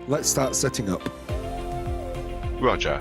Let's start setting up. Roger.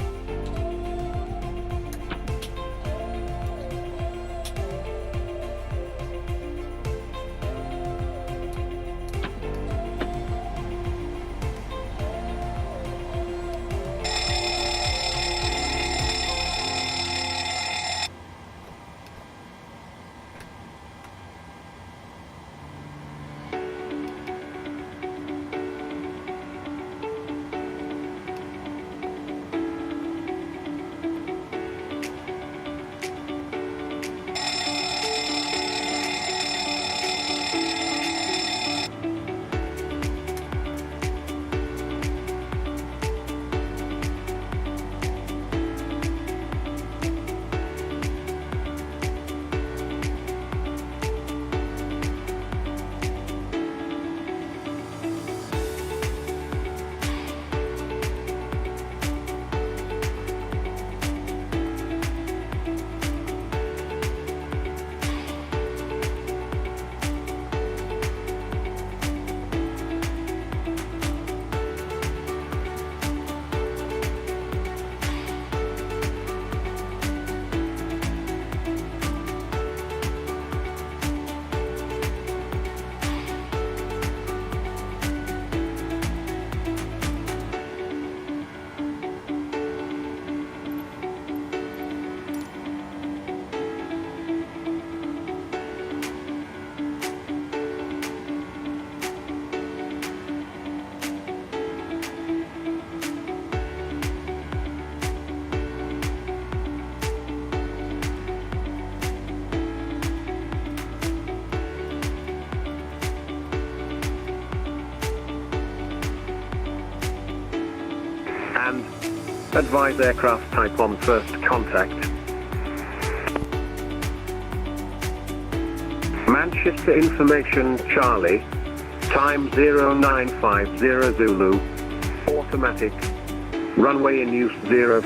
And advise aircraft type on first contact. Manchester information Charlie, time 0950 Zulu, automatic, runway in use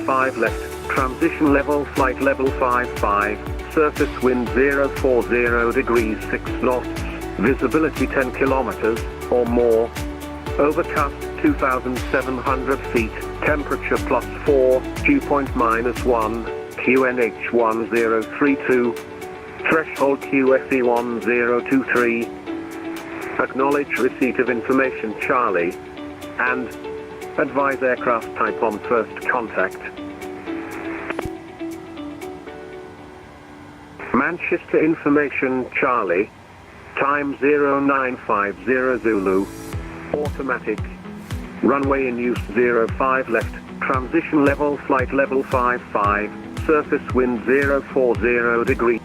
05 left, transition level flight level 55, surface wind 040 degrees 6 knots, visibility 10 kilometers or more, overcast 2,700 feet, temperature +4, dew point -1, QNH 1032, threshold QSE 1023, acknowledge receipt of information Charlie, and advise aircraft type on first contact. Manchester information Charlie, time 0950 Zulu, automatic, runway in use 05 left, transition level flight level 55, surface wind 040 degree.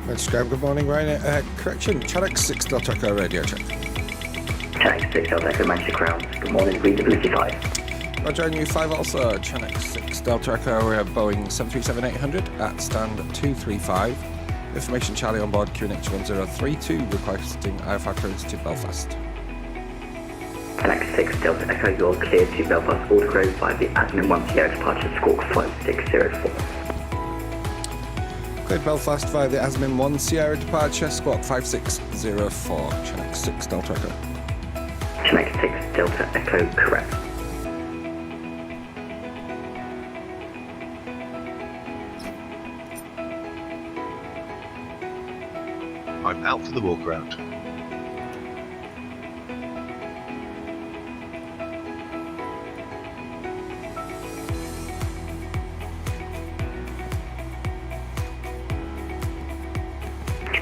Let's grab good morning, Ryan. Correction, Channel 6 Delta Echo radio check. Channel 6 Delta Echo Manchester Ground. Good morning, readability 5. Roger, and you 5 also, Channel 6 Delta Echo, Boeing 737-800 at stand 235. Information Charlie on board QNH 1032, requesting IFR clearance to Belfast. Channel 6 Delta Echo, you're cleared to Belfast Border Road by the Admin 1 Sierra departure squawk 5604. Cleared Belfast via the Asmin 1 Sierra departure, squawk 5604, Channel 6 Delta Echo. Channel 6 Delta Echo, correct. I'm out for the walk around.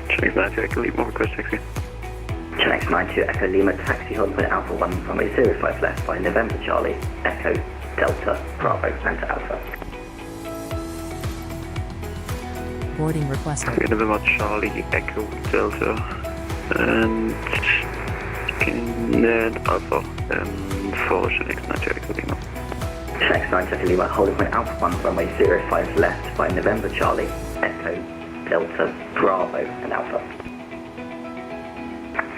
Channel 92 Echo Lima, request taxi. Channel 92 Echo Lima, taxi hold point Alpha 1, runway 05 left by November Charlie, Echo, Delta, Bravo, and Alpha. Boarding requested. November Charlie, Echo, Delta, and Alpha, for Channel 92 Echo Lima. Channel 92 Echo Lima, holding point Alpha 1, runway 05 left by November Charlie, Echo, Delta, Bravo, and Alpha.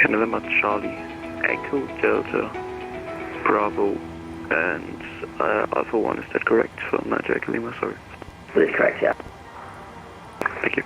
November Charlie, Echo Delta Bravo, and Alpha 1, is that correct? For Niger Echo Lima, sorry. That is correct, yeah. Thank you.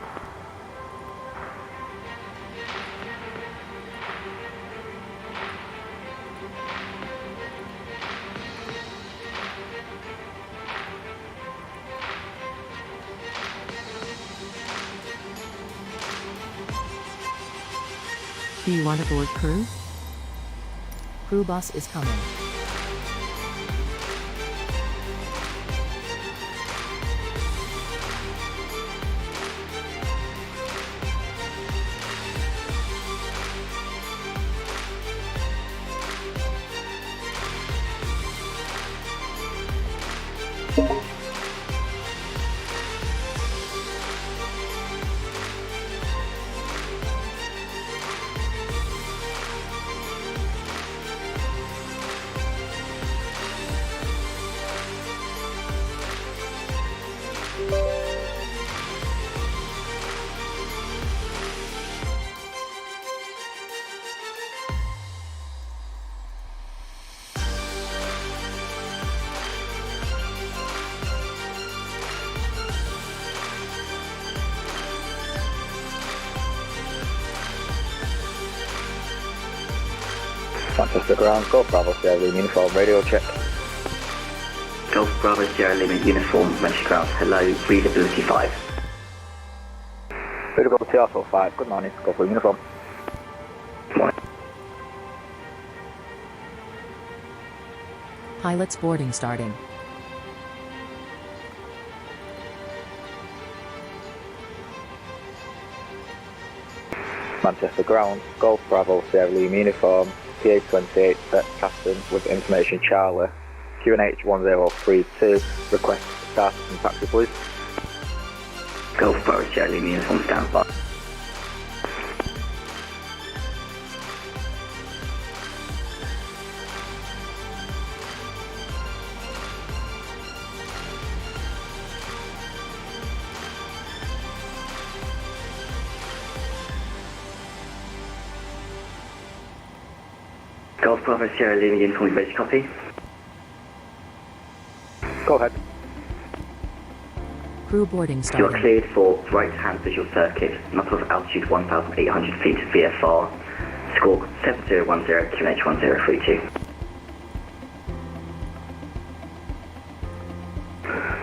Do you want to board crew? Crew bus is coming. Manchester ground, Golf Bravo Sierra Lima uniform, radio check. Golf Bravo Sierra Lima uniform, Manchester ground, hello, readability 5. Readability also 5, good morning, Golf Lima uniform. Morning. Pilots boarding starting. Manchester ground, Golf Bravo Sierra Lima uniform, PA28 set captain with information Charlie, QNH 1032, request status and taxi please. Golf Bravo Sierra Lima uniform standby. Golf Bravo Sierra Lima uniform, ready to copy? Go ahead. Crew boarding You are starting. cleared for right-hand visual circuit, not of altitude 1,800 feet, VFR, score 7010, QNH 1032.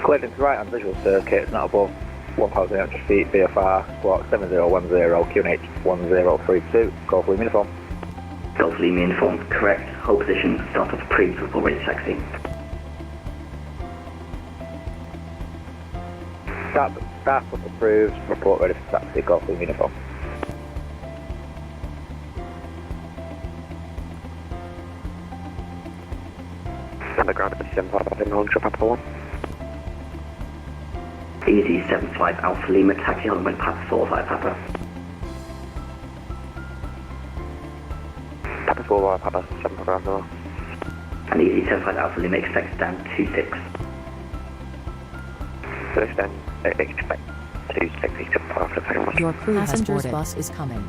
Cleared into right on visual circuit, it's not above 1,800 feet, VFR, squawk 7010, QNH 1032, Golf Lima uniform. Golf Lima uniform, correct. Hold position, start off previous report ready to taxi. Start up approved, report ready for taxi, Golf Lima uniform. Underground 755 Papa 1. Easy 75 Alpha Lima, taxi Hollywood Papa 45 Papa. Papa 4 Papa 7 Papa. And easy 75 Alpha Lima, expect stand 26. So then expect 26 after very much. Your crew has Passengers boarded. bus is coming.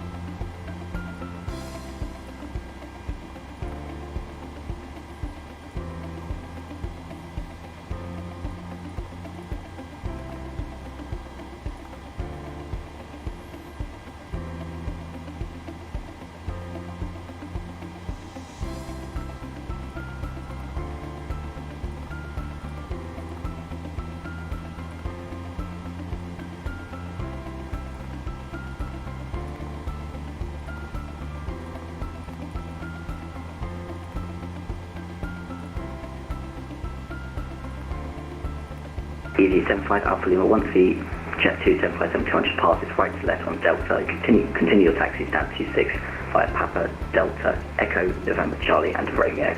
Easy 75 Alpha Lima 1 feet, jet 2 757 200 passes right to left on Delta. Continue your taxi stand 26 via Papa Delta Echo November Charlie and Romeo.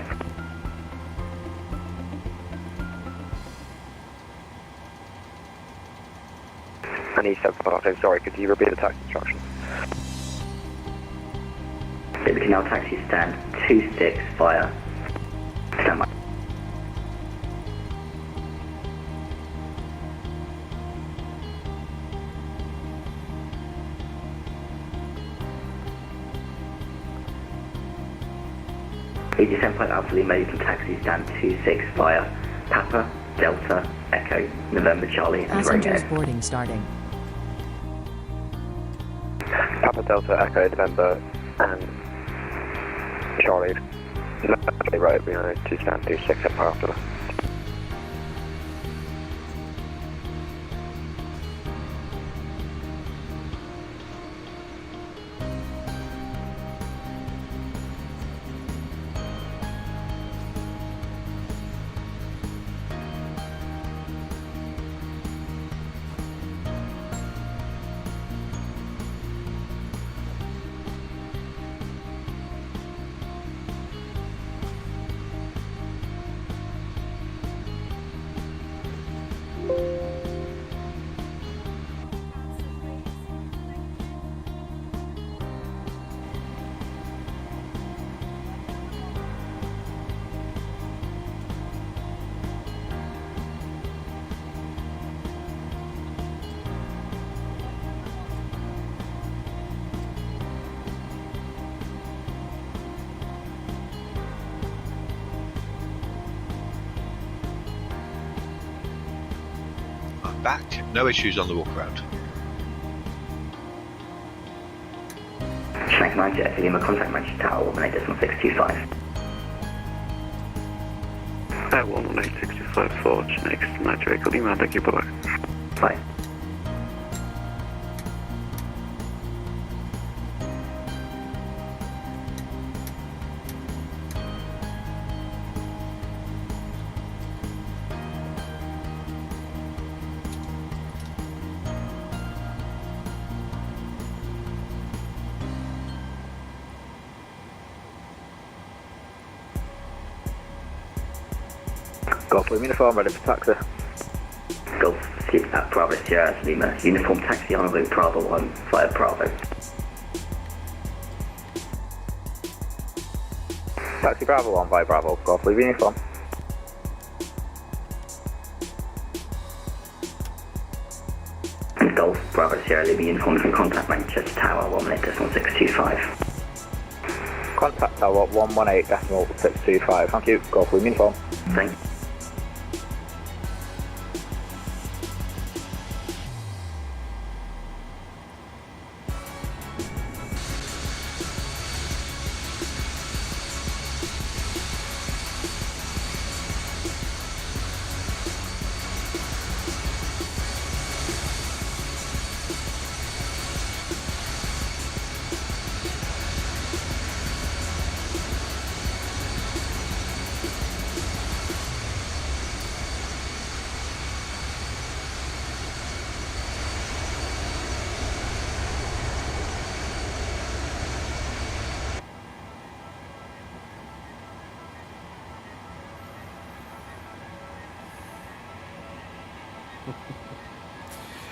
And he said, sorry, could you repeat the taxi instructions? We can now taxi stand 26 via standby. ED75 Alpha Lima, you can taxi stand 26 via Papa, Delta, Echo, November Charlie, and Passengers Romeo. boarding starting. Papa Delta Echo November and Charlie. Right behind to stand 26 at Papa. I'm back. No issues on the walk around. Shank 90 Echo Lima, contact Manchester Tower, 118.625. 11865 for next Niger Echo Lima, thank you, bye-bye. Bye. Golf Lima uniform, ready for taxi. Golf Bravo Sierra Lima, uniform taxi on route Bravo 1 via Bravo. Taxi Bravo 1 by Bravo, Golf Lima uniform. And Golf Bravo Sierra Lima, uniform from contact Manchester Tower, 118.625. Contact Tower 118.625. Thank you, Golf Lima uniform. Thank you.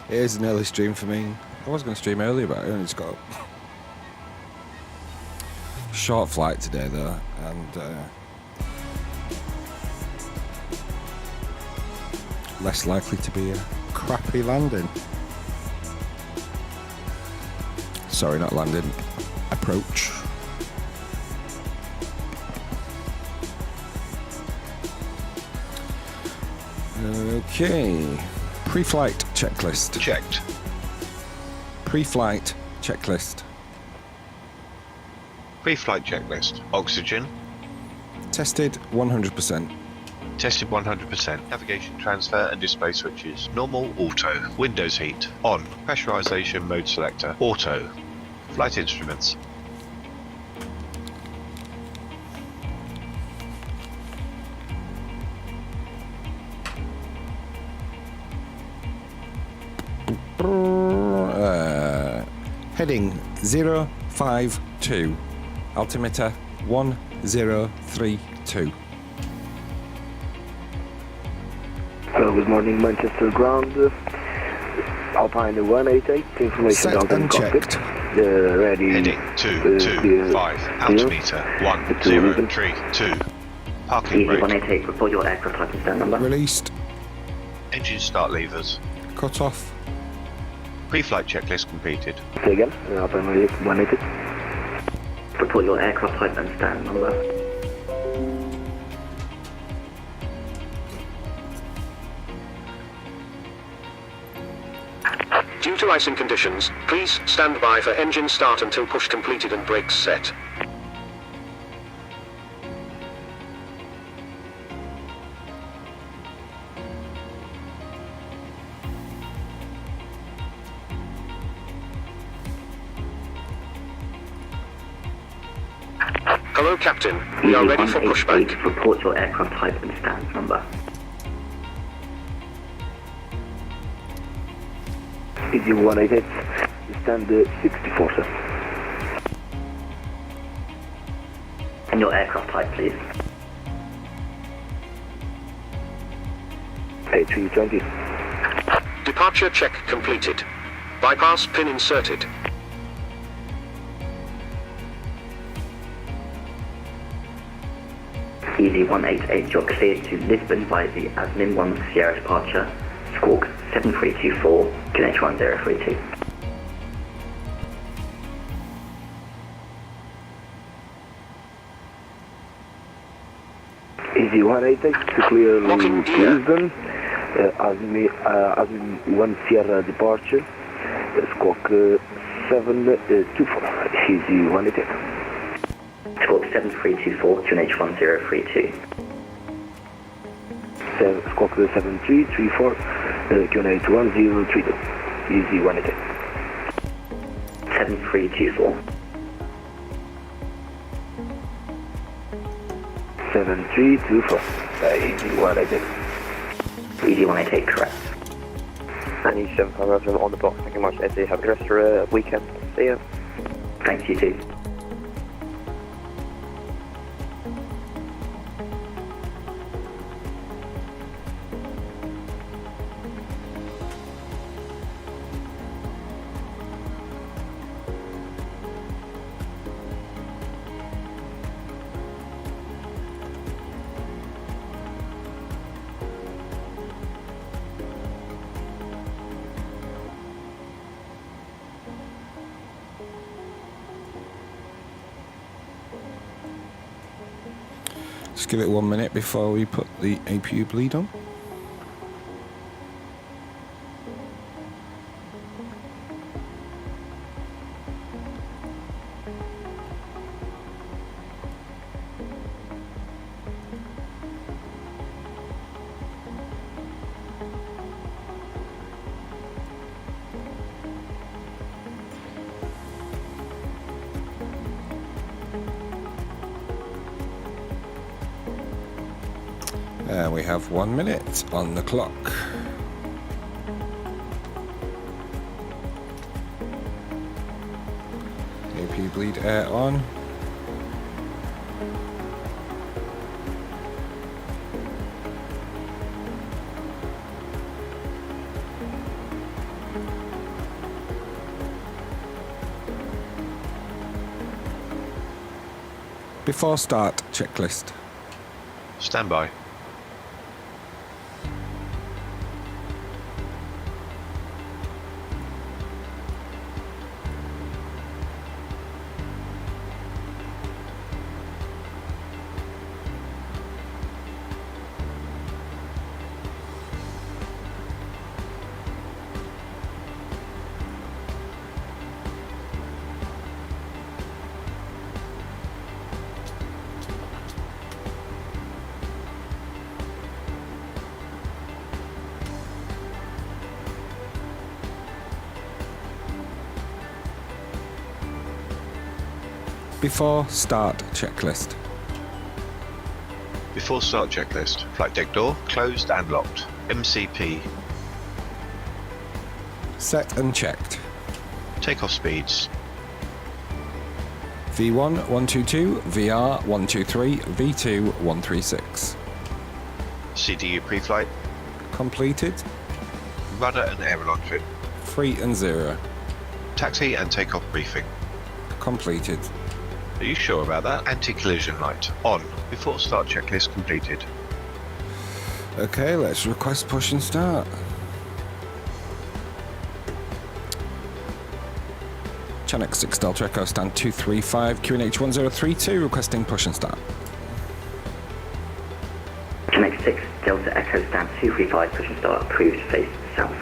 It is an early stream for me. I was going to stream earlier, but I only just got up. Short flight today, though, and less likely to be a crappy landing. Sorry, not landing. Approach. Okay. Pre-flight checklist. Checked. Pre-flight checklist. Pre-flight checklist. Oxygen. Tested 100%. Tested 100%. Navigation transfer and display switches. Normal, auto. Windows heat. On. Pressurization mode selector. Auto. Flight instruments. Heading 052. Altimeter 1032. Hello, good morning, Manchester Ground. Alpine 188, information Set Delta and cockpit. checked. Ready. Heading 225. Altimeter 1032. Parking Easy brake. 188, report your aircraft type and stand number. Released. Engine start levers. Cut off. Pre-flight checklist completed. Say again, Alpine 188. Report your aircraft type and stand number. all icing conditions, please stand by for engine start until push completed and brakes set. Hello, Captain. We are ready for pushback. Report your aircraft type and stance number. Easy 188, stand 64, sir. And your aircraft type, please. A320. Departure check completed. Bypass pin inserted. Easy 188, you're cleared to Lisbon by the Admin 1 Sierra departure, squawk 7324, QNH 1032. Easy 188 to clear Locking gear. Lisbon. Admin 1 Sierra departure, squawk 724. Easy 188. Squawk 7324, QNH 1032. Squawk 7334, QNH 1032. Easy 188. 7324. 7324. Easy 188. Easy 188, correct. And 75 on the box. Thank you much, Eddie. Have a good rest of your weekend. See ya. Thanks, you too. Just give it 1 minute before we put the APU bleed on. We have 1 minute on the clock. AP bleed air on. Before start, checklist. Stand by. Before start checklist. Before start checklist. Flight deck door closed and locked. MCP. Set and checked. Takeoff speeds. V1 122, VR 123, V2 136. CDU pre-flight. Completed. Rudder and aileron trim. 3 and 0. Taxi and takeoff briefing. Completed. Are you sure about that? Anti-collision light on. Before start checklist completed. Okay, let's request push and start. Chinook 6 Delta Echo stand 235, QNH 1032, requesting push and start. Chinook 6 Delta Echo stand 235, push and start, approved, face south.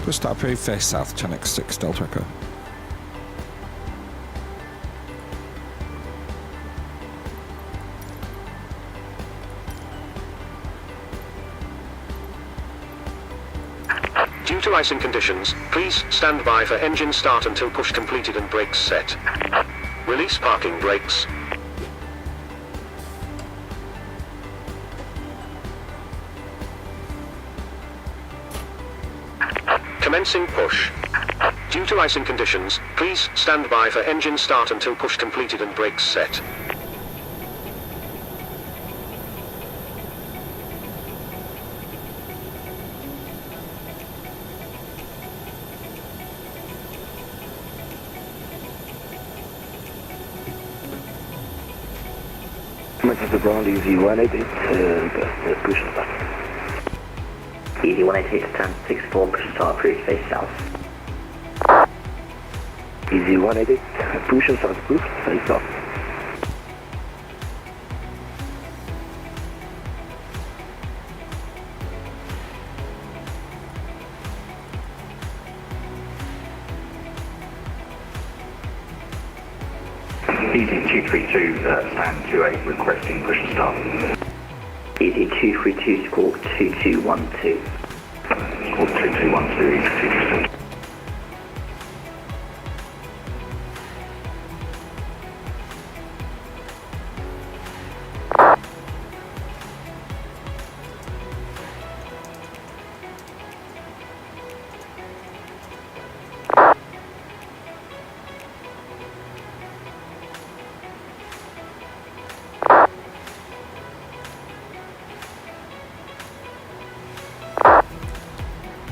Push start approved, face south, channel 6 Delta Echo. Due to icing conditions, please stand by for engine start until push completed and brakes set. Release parking brakes. Commencing push. Due to icing conditions, please stand by for engine start until push completed and brakes set. Manchester Ground, easy 188, push and start. Easy 188 to 1064, push and start approved, face south. Easy 188, push and start approved, face south. Easy 232, stand 28, requesting push and start. Easy 232, squawk 2212. Squawk 2212, easy 232.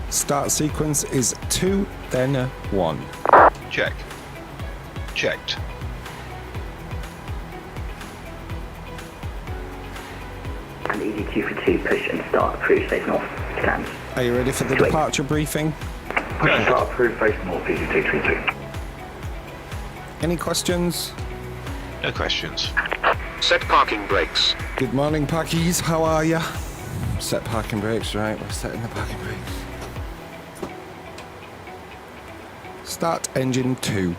Start sequence is 2, then 1. Check. Checked. And easy 232, push and start approved, face north, stand. Are you ready for the 28. departure briefing? Push and start approved, face north, easy 232. Any questions? No questions. Set parking brakes. Good morning, Parkies. How are ya? Set parking brakes, right? We're setting the parking brakes. Start engine 2.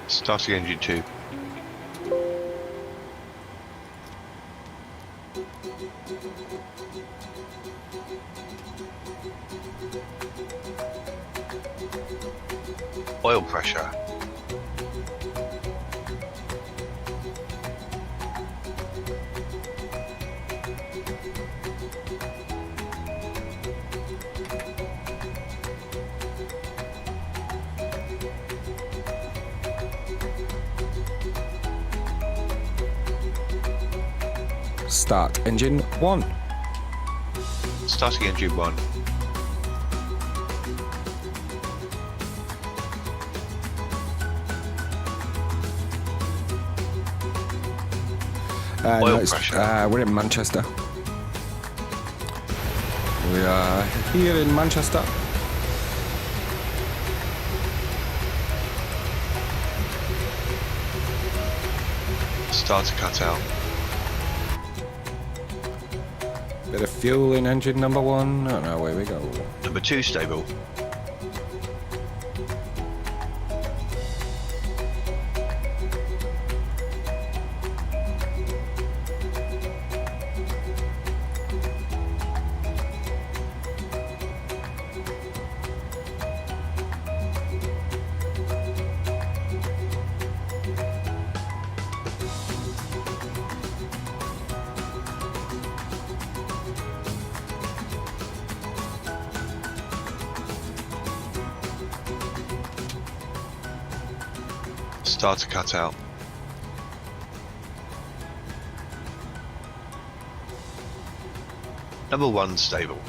Starting engine 2. Oil pressure. Start engine 1. Starting engine 1. Oil pressure. We're in Manchester. We are here in Manchester. Start to cut out. Bit of fuel in engine number 1. Oh no, away we go. Number 2 stable. Start to cut out. Number 1 stable.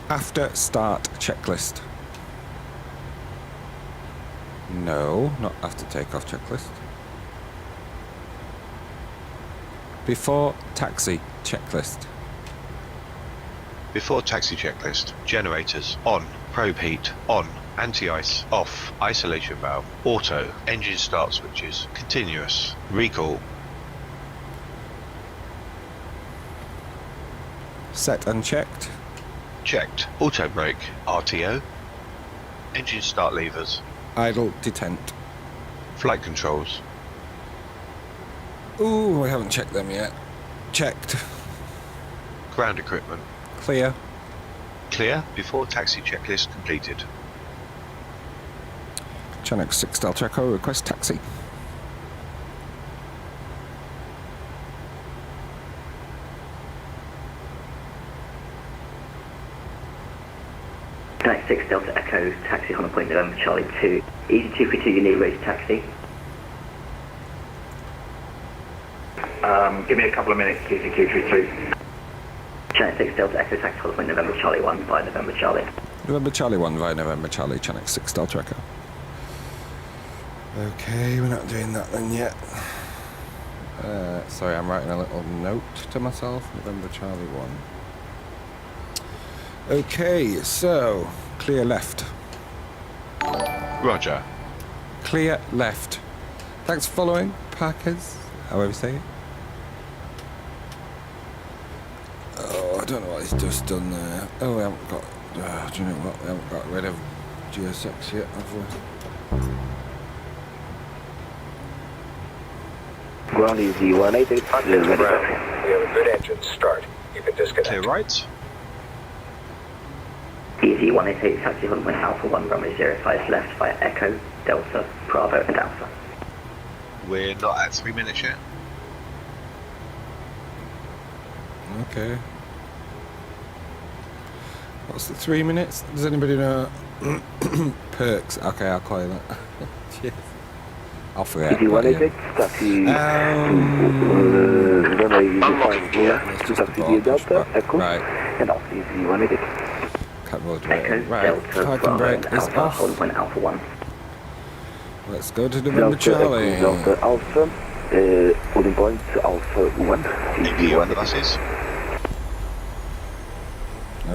After start checklist. No, not after takeoff checklist. Before taxi checklist. Before taxi checklist. Generators on. Probe heat on. Anti-ice off. Isolation valve auto. Engine start switches continuous. Recall. Set and checked. Checked. Auto brake. RTO. Engine start levers. Idle detent. Flight controls. Ooh, we haven't checked them yet. Checked. Ground equipment. Clear. Clear before taxi checklist completed. Channel 6 Delta Echo, request taxi. Channel 6 Delta Echo, taxi on point November Charlie 2. Easy 232, you need raised taxi. Give me a couple of minutes, easy 232. Channel 6 Delta Echo, taxi on point November Charlie 1 by November Charlie. November Charlie 1 via November Charlie, Channel 6 Delta Echo. Okay, we're not doing that then yet. Sorry, I'm writing a little note to myself. November Charlie 1. Okay, so clear left. Roger. Clear left. Thanks for following, Packers. However you say it. Oh, I don't know what he's just done there. Oh, we haven't got. Do you know what? We haven't got rid of GSX yet, have we? Ground easy 188. We have a good engine start. You can disconnect. Clear right. Easy 188, taxi on point Alpha 1, runway 05 left via Echo, Delta, Bravo and Alpha. We're not at 3 minutes yet. Okay. What's the 3 minutes? Does anybody know? Perks. Okay, I'll call you that. Cheers. I'll forget. Easy 188, taxi. Runway 05 here. Taxi via Delta, Echo. Right. And off easy 188. Echo, Right. Delta, Parking Bravo brake and is Alpha, off. hold point Alpha 1. Let's go to November Delta, Charlie. Echo, Delta, Alpha. Holding point Alpha 1. EP on the buses.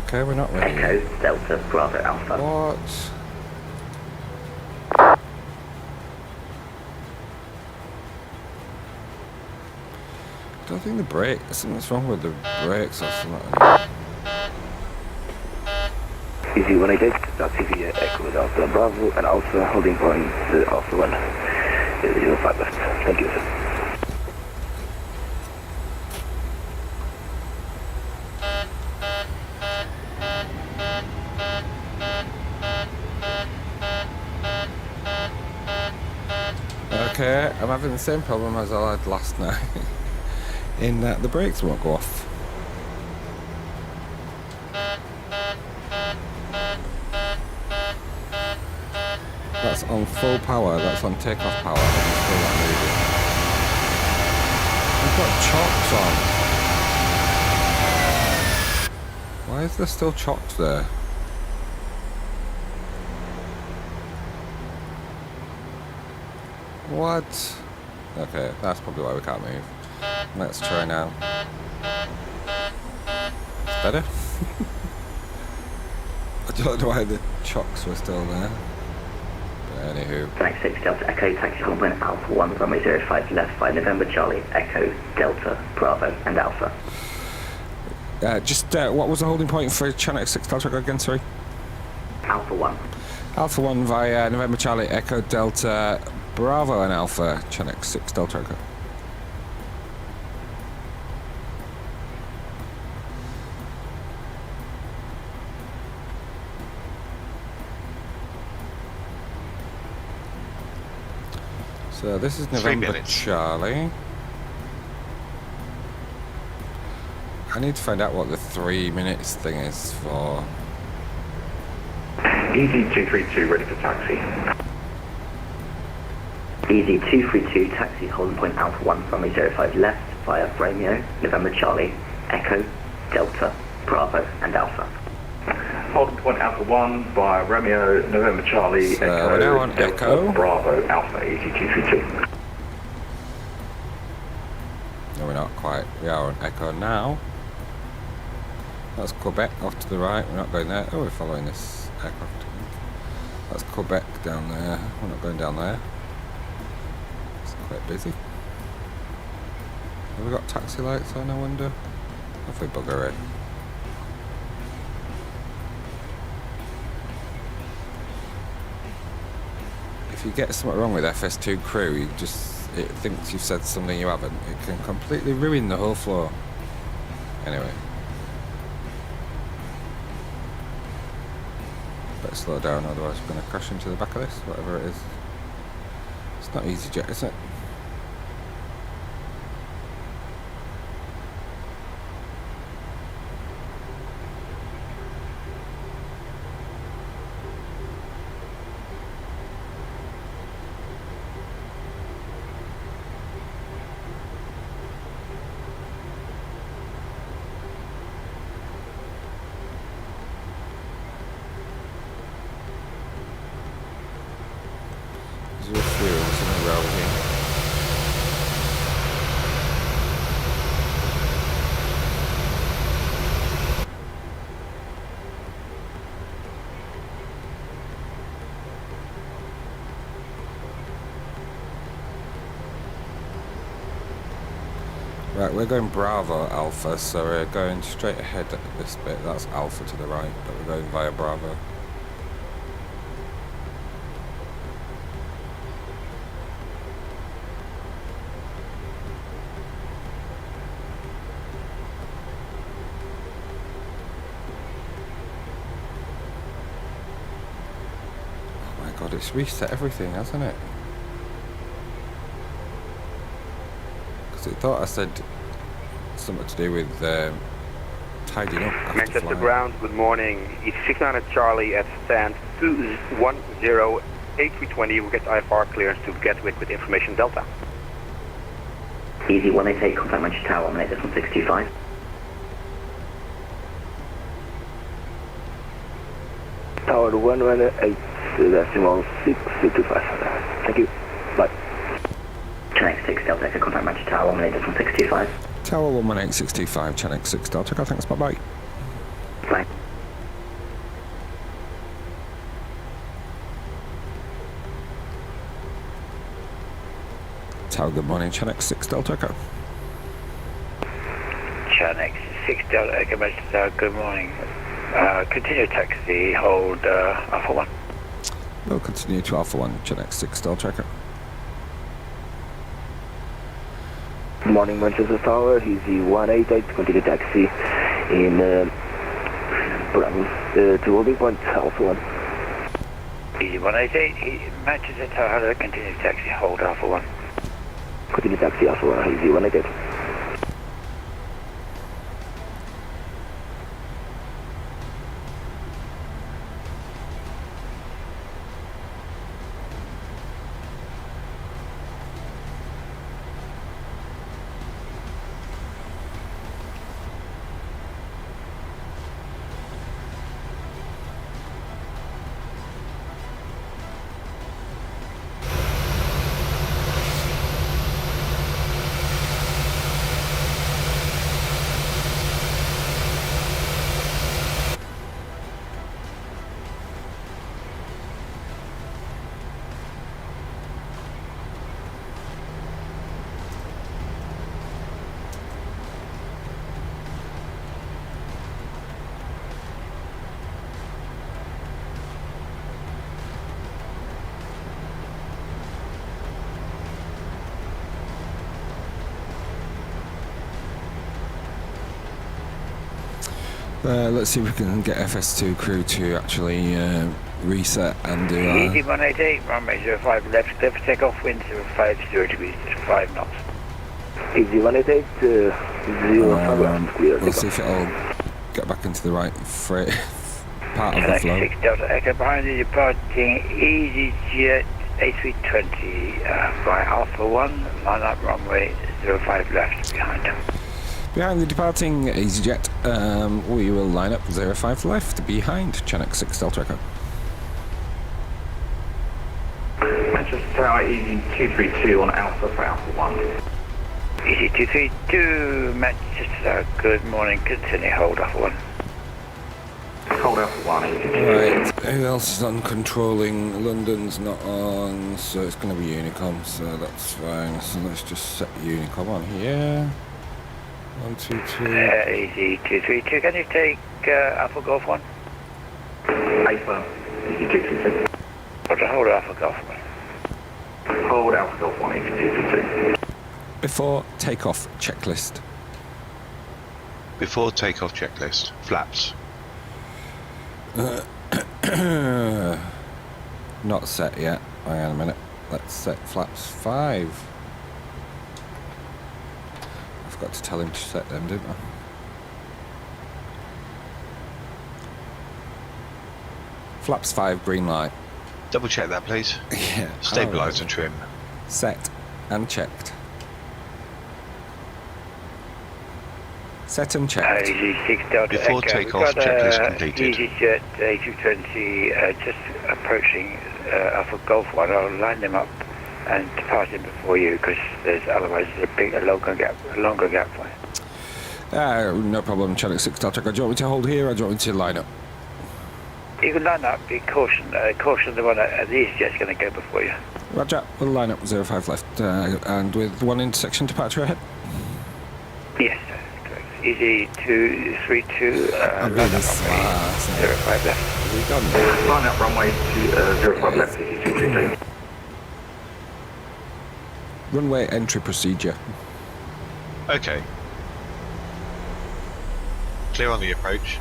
Okay, we're not ready. Echo, Delta, Bravo, Alpha. What? I don't think the brake. Something's wrong with the brakes or something. Easy 188, taxi via Echo, Delta, Bravo and Alpha. Holding point Alpha 1. 05 left. Thank you, sir. Okay, I'm having the same problem as I had last night. In that the brakes won't go off. That's on full power, that's on takeoff power, and it's still not moving. I've got chocks on. Why is there still chocks there? What? Okay, that's probably why we can't move. Let's try now. It's better? I don't know why the chocks were still there. But anywho. Flight 6 Delta Echo, taxi on point Alpha 1, runway 05 left by November Charlie, Echo, Delta, Bravo and Alpha. What was the holding point for Channel 6 Delta Echo again, sorry? Alpha 1. Alpha 1 via November Charlie, Echo, Delta, Bravo and Alpha, Channel 6 Delta Echo. So this is November Charlie. I need to find out what the 3 minutes thing is for. Easy 232, ready for taxi. Easy 232, taxi holding point Alpha 1, runway 05 left via Romeo, November Charlie, Echo, Delta, Bravo and Alpha. Holding point Alpha 1 by Romeo, November Charlie, So Echo, we're now on Delta, Echo. Bravo, Alpha, ET232. No, we're not quite. We are on Echo now. That's Quebec off to the right. We're not going there. Oh, we're following this aircraft. That's Quebec down there. We're not going down there. It's quite busy. Have we got taxi lights on, I wonder? If we bugger it. If you get something wrong with FS2Crew, it thinks you've said something you haven't. It can completely ruin the whole floor. Anyway. Better slow down, otherwise we're going to crash into the back of this, whatever it is. It's not EasyJet, is it? There's a few in a row here. Right, we're going Bravo Alpha, so we're going straight ahead at this bit. That's Alpha to the right, but we're going via Bravo. Oh my god, it's reset everything, hasn't it? It thought I said something to do with tidying up after Manchester flying. ground, good morning. It's 600 Charlie at stand 210 A320. We'll get IFR clearance to Gatwick with information Delta. Easy 188, contact Manchester Tower, 18625. Tower 118, decimal 625. Thank you. Bye. Channel 6 Delta Echo, contact Manchester Tower, 18625. Tower 118625, Channel 6 Delta Echo, thanks, bye-bye. Bye. Tower, good morning, Channel 6 Delta Echo. Channel 6 Delta Echo, Manchester Tower, good morning. Continue taxi, hold Alpha 1. We'll continue to Alpha 1, Channel 6 Delta Echo. Good morning, Manchester Tower. Easy 188, continue taxi in Bravo, to holding point Alpha 1. Easy 188, Manchester Tower, hello, continue taxi, hold Alpha 1. Continue taxi Alpha 1, Easy 188. Let's see if we can get FS2Crew to actually reset and do Easy 188, runway 05 left, clear for takeoff, wind 050 degrees, 5 knots. Easy 188, 05 left, clear. We'll see if it'll get back into the right part of the flow. 6 Delta Echo, behind you departing EasyJet A320 by Alpha 1, line up runway 05 left behind. Behind the departing EasyJet, we will line up 05 left behind Chinook 6 Delta Echo. Manchester Tower, Easy 232 on Alpha for Alpha 1. Easy 232, Manchester Tower, good morning, continue, hold off 1. Hold Alpha 1, Easy 232. Right, who else is on controlling? London's not on, so it's going to be Unicom, so that's fine. So let's just set Unicom on here. 1, 2, 2. Easy 232, can you take Alpha Golf 1? Alpha, Easy 232. Hold Alpha Golf 1. Hold Alpha Golf 1, Easy 232. Before takeoff checklist. Before takeoff checklist. Flaps. Not set yet. Hang on a minute. Let's set flaps 5. I forgot to tell him to set them, didn't I? Flaps 5, green light. Double check that, please. Yeah. Stabilise and trim. Set and checked. Set and checked. Easy 6 Delta Before Echo. takeoff checklist completed. EasyJet A220 just approaching Alpha Golf 1. I'll line them up and depart in before you because there's otherwise a longer gap for you. No problem, Chinook 6 Delta Echo. Do you want me to hold here or do you want me to line up? You can line up, be caution the one at the EasyJet's going to go before you. Roger, we'll line up 05 left and with 1 intersection departure ahead. Yes, correct. Easy 232, line up 05 left. We done. Line up runway to 05 left, Easy 232. Runway entry procedure. Okay. Clear on the approach.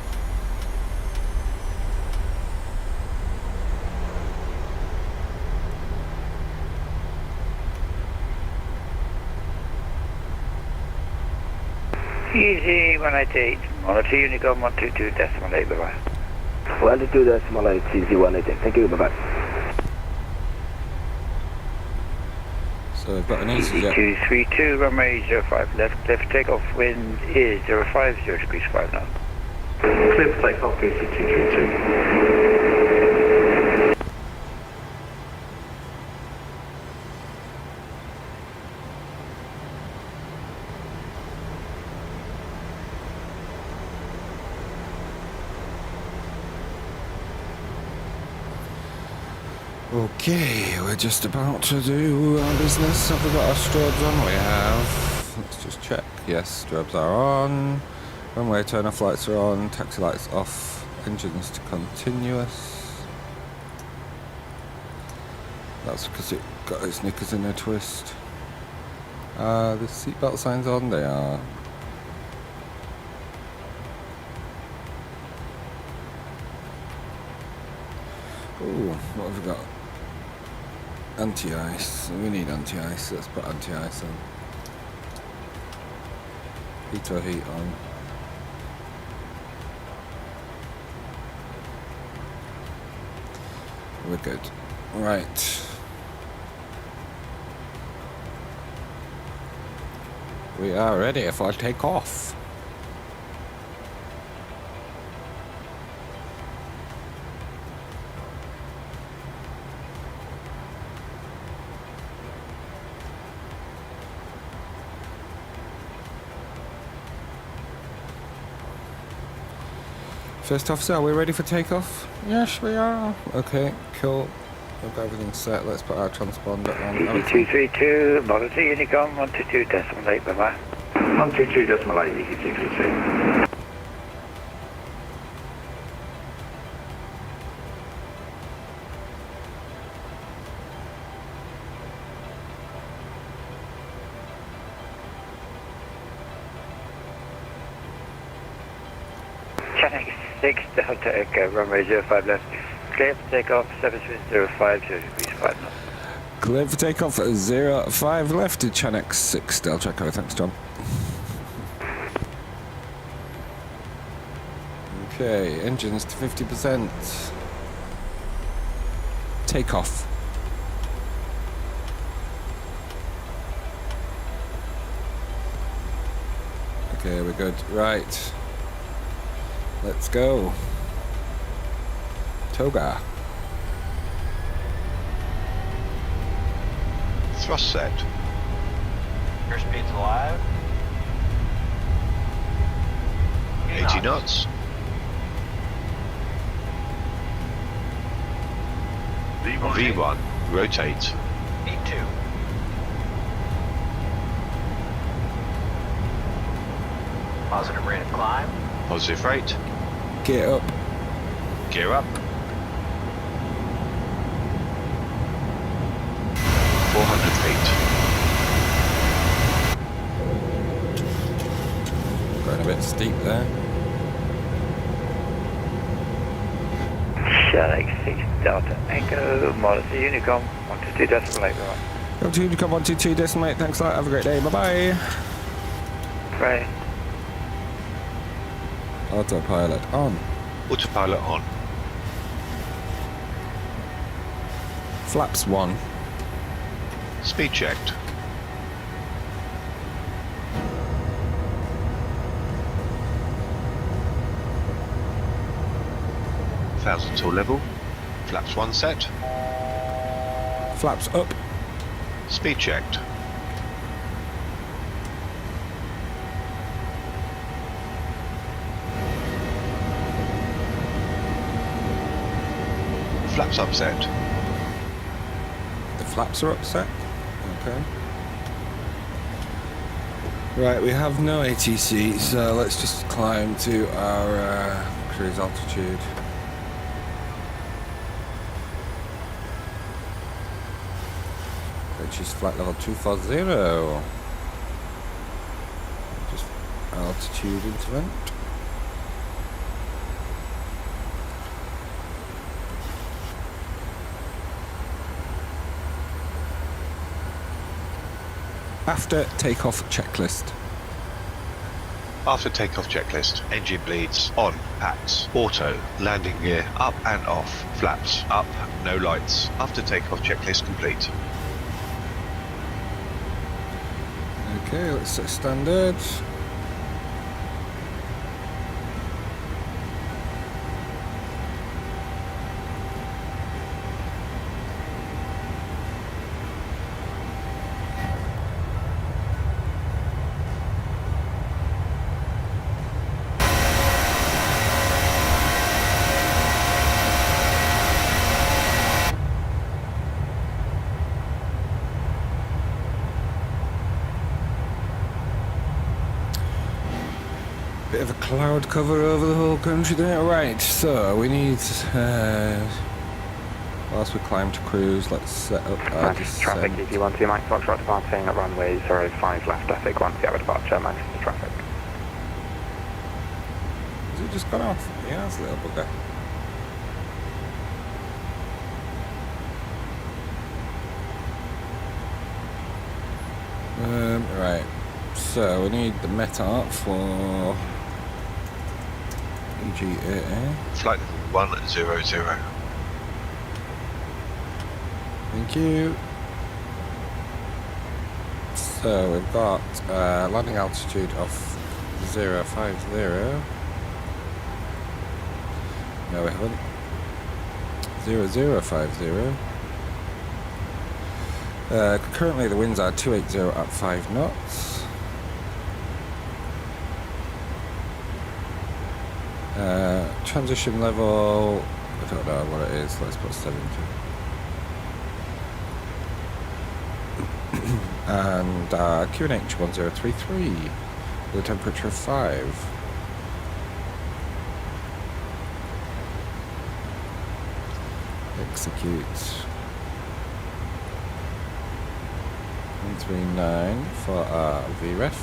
Easy 188, monitor Unicom 122.8, bye-bye. 122.8, easy 188, thank you, bye-bye. So we've got an Easy EasyJet. 232, runway 05 left, clear for takeoff, wind is 05, 0 degrees 5 knots. Clear for takeoff, Easy 232. Okay, we're just about to do our business. Have we got our strobes on? We have. Let's just check. Yes, strobes are on. Runway turn off lights are on. Taxi lights off. Engines to continuous. That's because it got its knickers in a twist. The seatbelt signs on. They are. Ooh, what have we got? Anti-ice. We need anti-ice. Let's put anti-ice on. Heat on. We're good. Right. We are ready for takeoff. First officer, are we ready for takeoff? Yes, we are. Okay, cool. We've got everything set. Let's put our transponder on. 232, monitor Unicom 122.8, bye-bye. 122.8, Easy 232. Channel 6 Delta Echo, runway 05 left. Clear for takeoff, 7305, 0 degrees 5 knots. Clear for takeoff at 05 left to Chinook 6 Delta Echo. Thanks, John. Okay, engines to 50%. Takeoff. Okay, we're good. Right. Let's go. Toga. Thrust set. Airspeed's alive. 80 knots. V1. Rotate. E2. Positive rate of climb. Positive rate. Gear up. Gear up. 400 feet. Going a bit steep there. Charlie 6 Delta Echo, Modesty Unicom, 122 decimal 8, right. Go to Unicom 122 decimal 8. Thanks a lot. Have a great day. Bye bye. Right. Autopilot on. Autopilot on. Flaps 1. Speed checked. 1,000 till level. Flaps 1 set. Flaps up. Speed checked. Flaps upset. The flaps are upset. Okay. Right, we have no ATC, so let's just climb to our cruise altitude. Which is flight level 240. Just altitude intervent. After takeoff checklist. After takeoff checklist. Engine bleeds. On. Packs. Auto. Landing gear. Up and off. Flaps. Up. No lights. After takeoff checklist complete. Okay, let's set standard. Bit of a cloud cover over the whole country there. Right, so we need, whilst we climb to cruise, let's set up our descent. Traffic, if you want to, Mike Foxtrot departing at runway 05 left, traffic, once you have a departure, Manchester traffic. Has it just gone off? Yeah, it's a little bugger. Right, so we need the METAR for EGAA. Flight level 100. Thank you. So we've got landing altitude of 050. No, we haven't. 0050. Currently the winds are 280 at 5 knots. Transition level, I don't know what it is, let's put 70. And QNH 1033 with a temperature of 5. Execute. 139 for our VREF.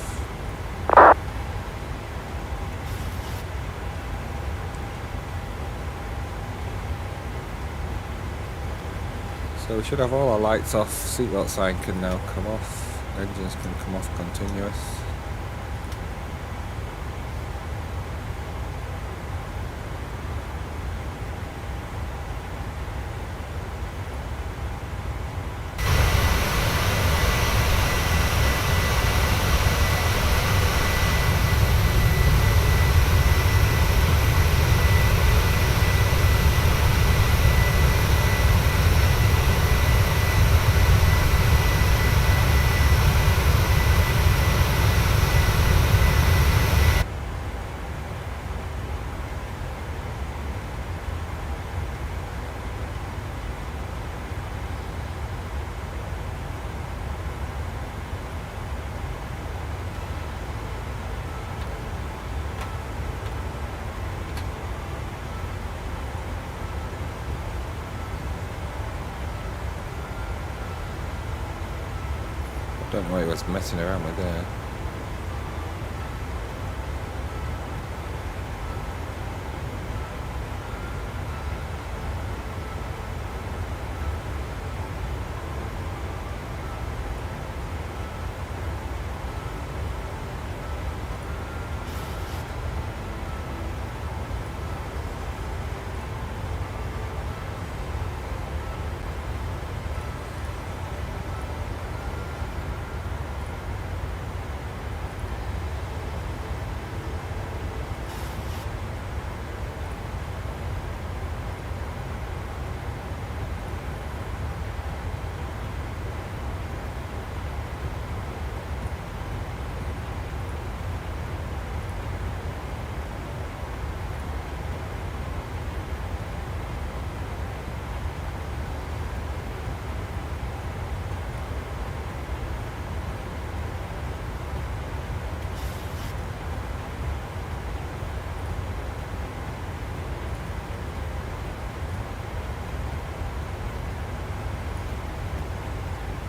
So we should have all our lights off, seatbelt sign can now come off, engines can come off continuous. don't know what he was messing around with there.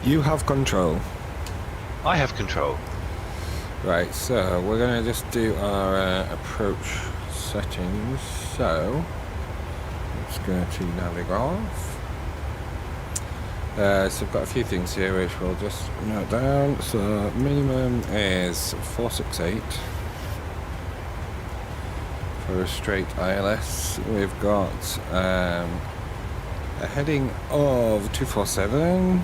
You have control. I have control. Right, so we're going to just do our approach settings. So let's go to Navigate. So I've got a few things here which we'll just note down. So minimum is 468 for a straight ILS. We've got a heading of 247.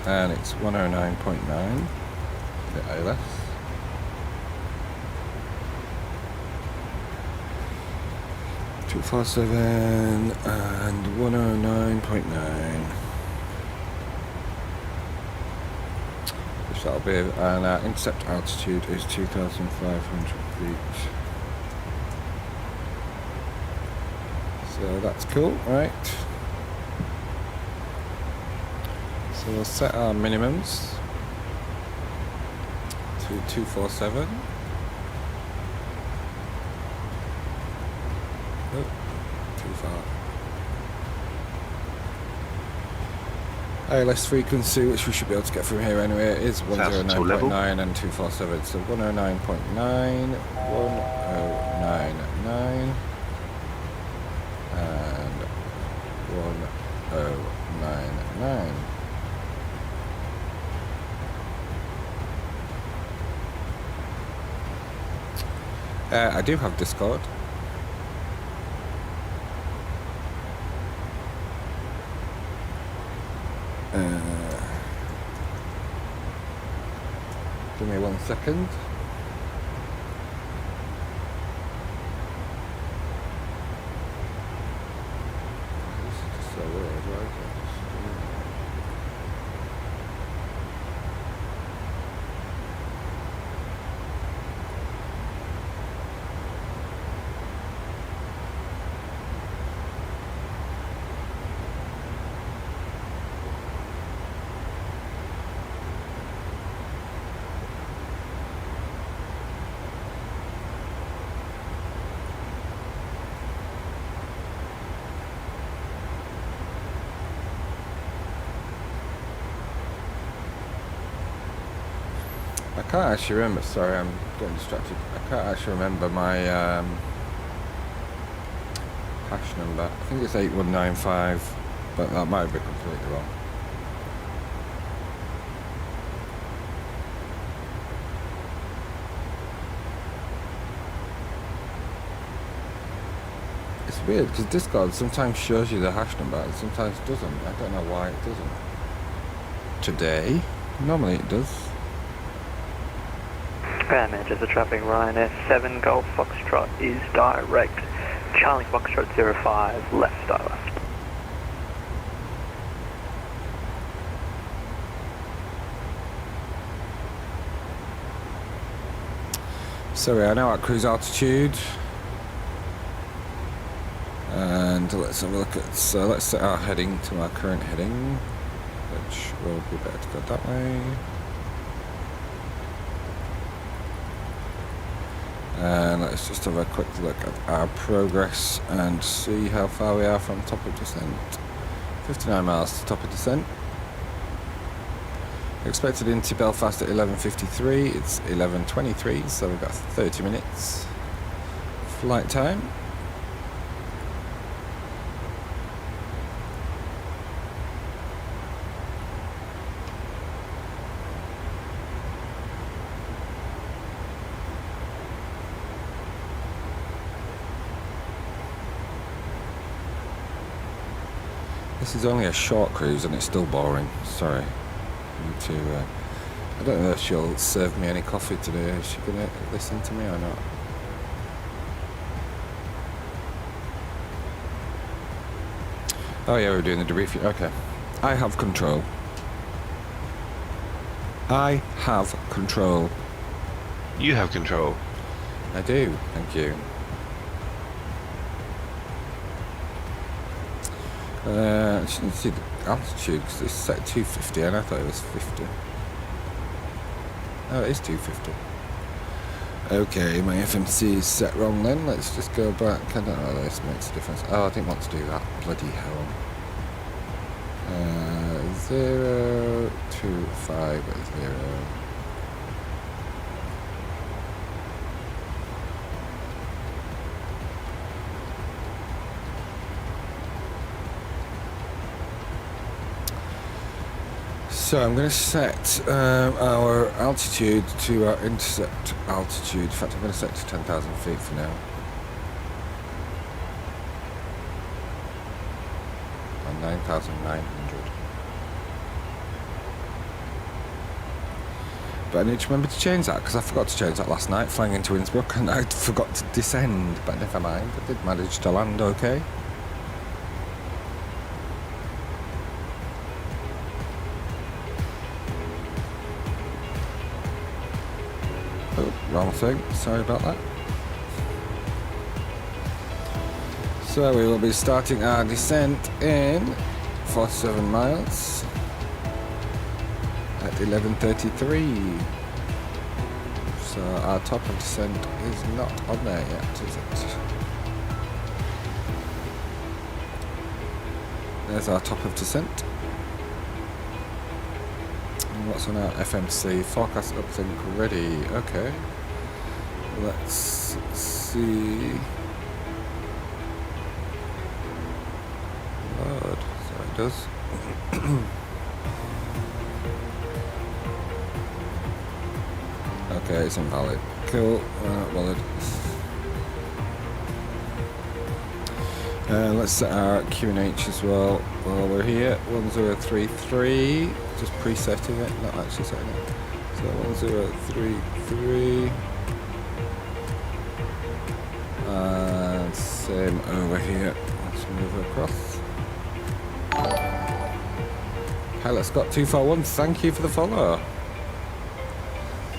And it's 109.9, the ILS. .247 and 109.9. Which that'll be, and our intercept altitude is 2,500 feet. So that's cool, right? So we'll set our minimums to 247. Oh, too far. ILS frequency, which we should be able to get from here anyway, is 109.9 and 247. So 109.9, 1099, and 1099. I do have Discord. Give me 1 second. This is just so weird, right? I can't actually remember, sorry, I'm getting distracted. I can't actually remember my hash number. I think it's 8195, but that might be completely wrong. It's weird because Discord sometimes shows you the hash number and sometimes doesn't. I don't know why it doesn't. Today, normally it does. Managers of traffic, Ryanair 7 Golf Foxtrot is direct. Charlie Foxtrot 05, left ILS. So we are now at cruise altitude. And let's have a look at, so let's set our heading to our current heading, which will be better to go that way. And let's just have a quick look at our progress and see how far we are from top of descent. 59 miles to top of descent. Expected into Belfast at 11:53. It's 11:23, so we've got 30 minutes flight time. This is only a short cruise and it's still boring. Sorry. Need to. I don't know if she'll serve me any coffee today. Is she gonna listen to me or not? Oh yeah, we're doing the debriefing. Okay. I have control. I have control. You have control. I do. Thank you. I shouldn't see the altitude because it's set 250 and I thought it was 50. Oh, it is 250. Okay, my FMC is set wrong then. Let's just go back. I don't know whether this makes a difference. Oh, I didn't want to do that. Bloody hell. 0, 2, 5, 0. So I'm going to set our altitude to our intercept altitude. In fact, I'm going to set to 10,000 feet for now. And 9,900. But I need to remember to change that because I forgot to change that last night flying into Innsbruck and I forgot to descend. But never mind, I did manage to land okay. Oh, wrong thing. Sorry about that. So we will be starting our descent in 47 miles at 11:33. So our top of descent is not on there yet, is it? There's our top of descent. What's on our FMC? Forecast uplink ready. Okay. Let's see. Load. So it does. Okay, it's invalid. Cool. We're not bothered. Let's set our QNH as well while we're here. 1033. Just presetting it, not actually setting it. So 1033. And same over here. Let's move across. Pilot Scott 241, thank you for the follow.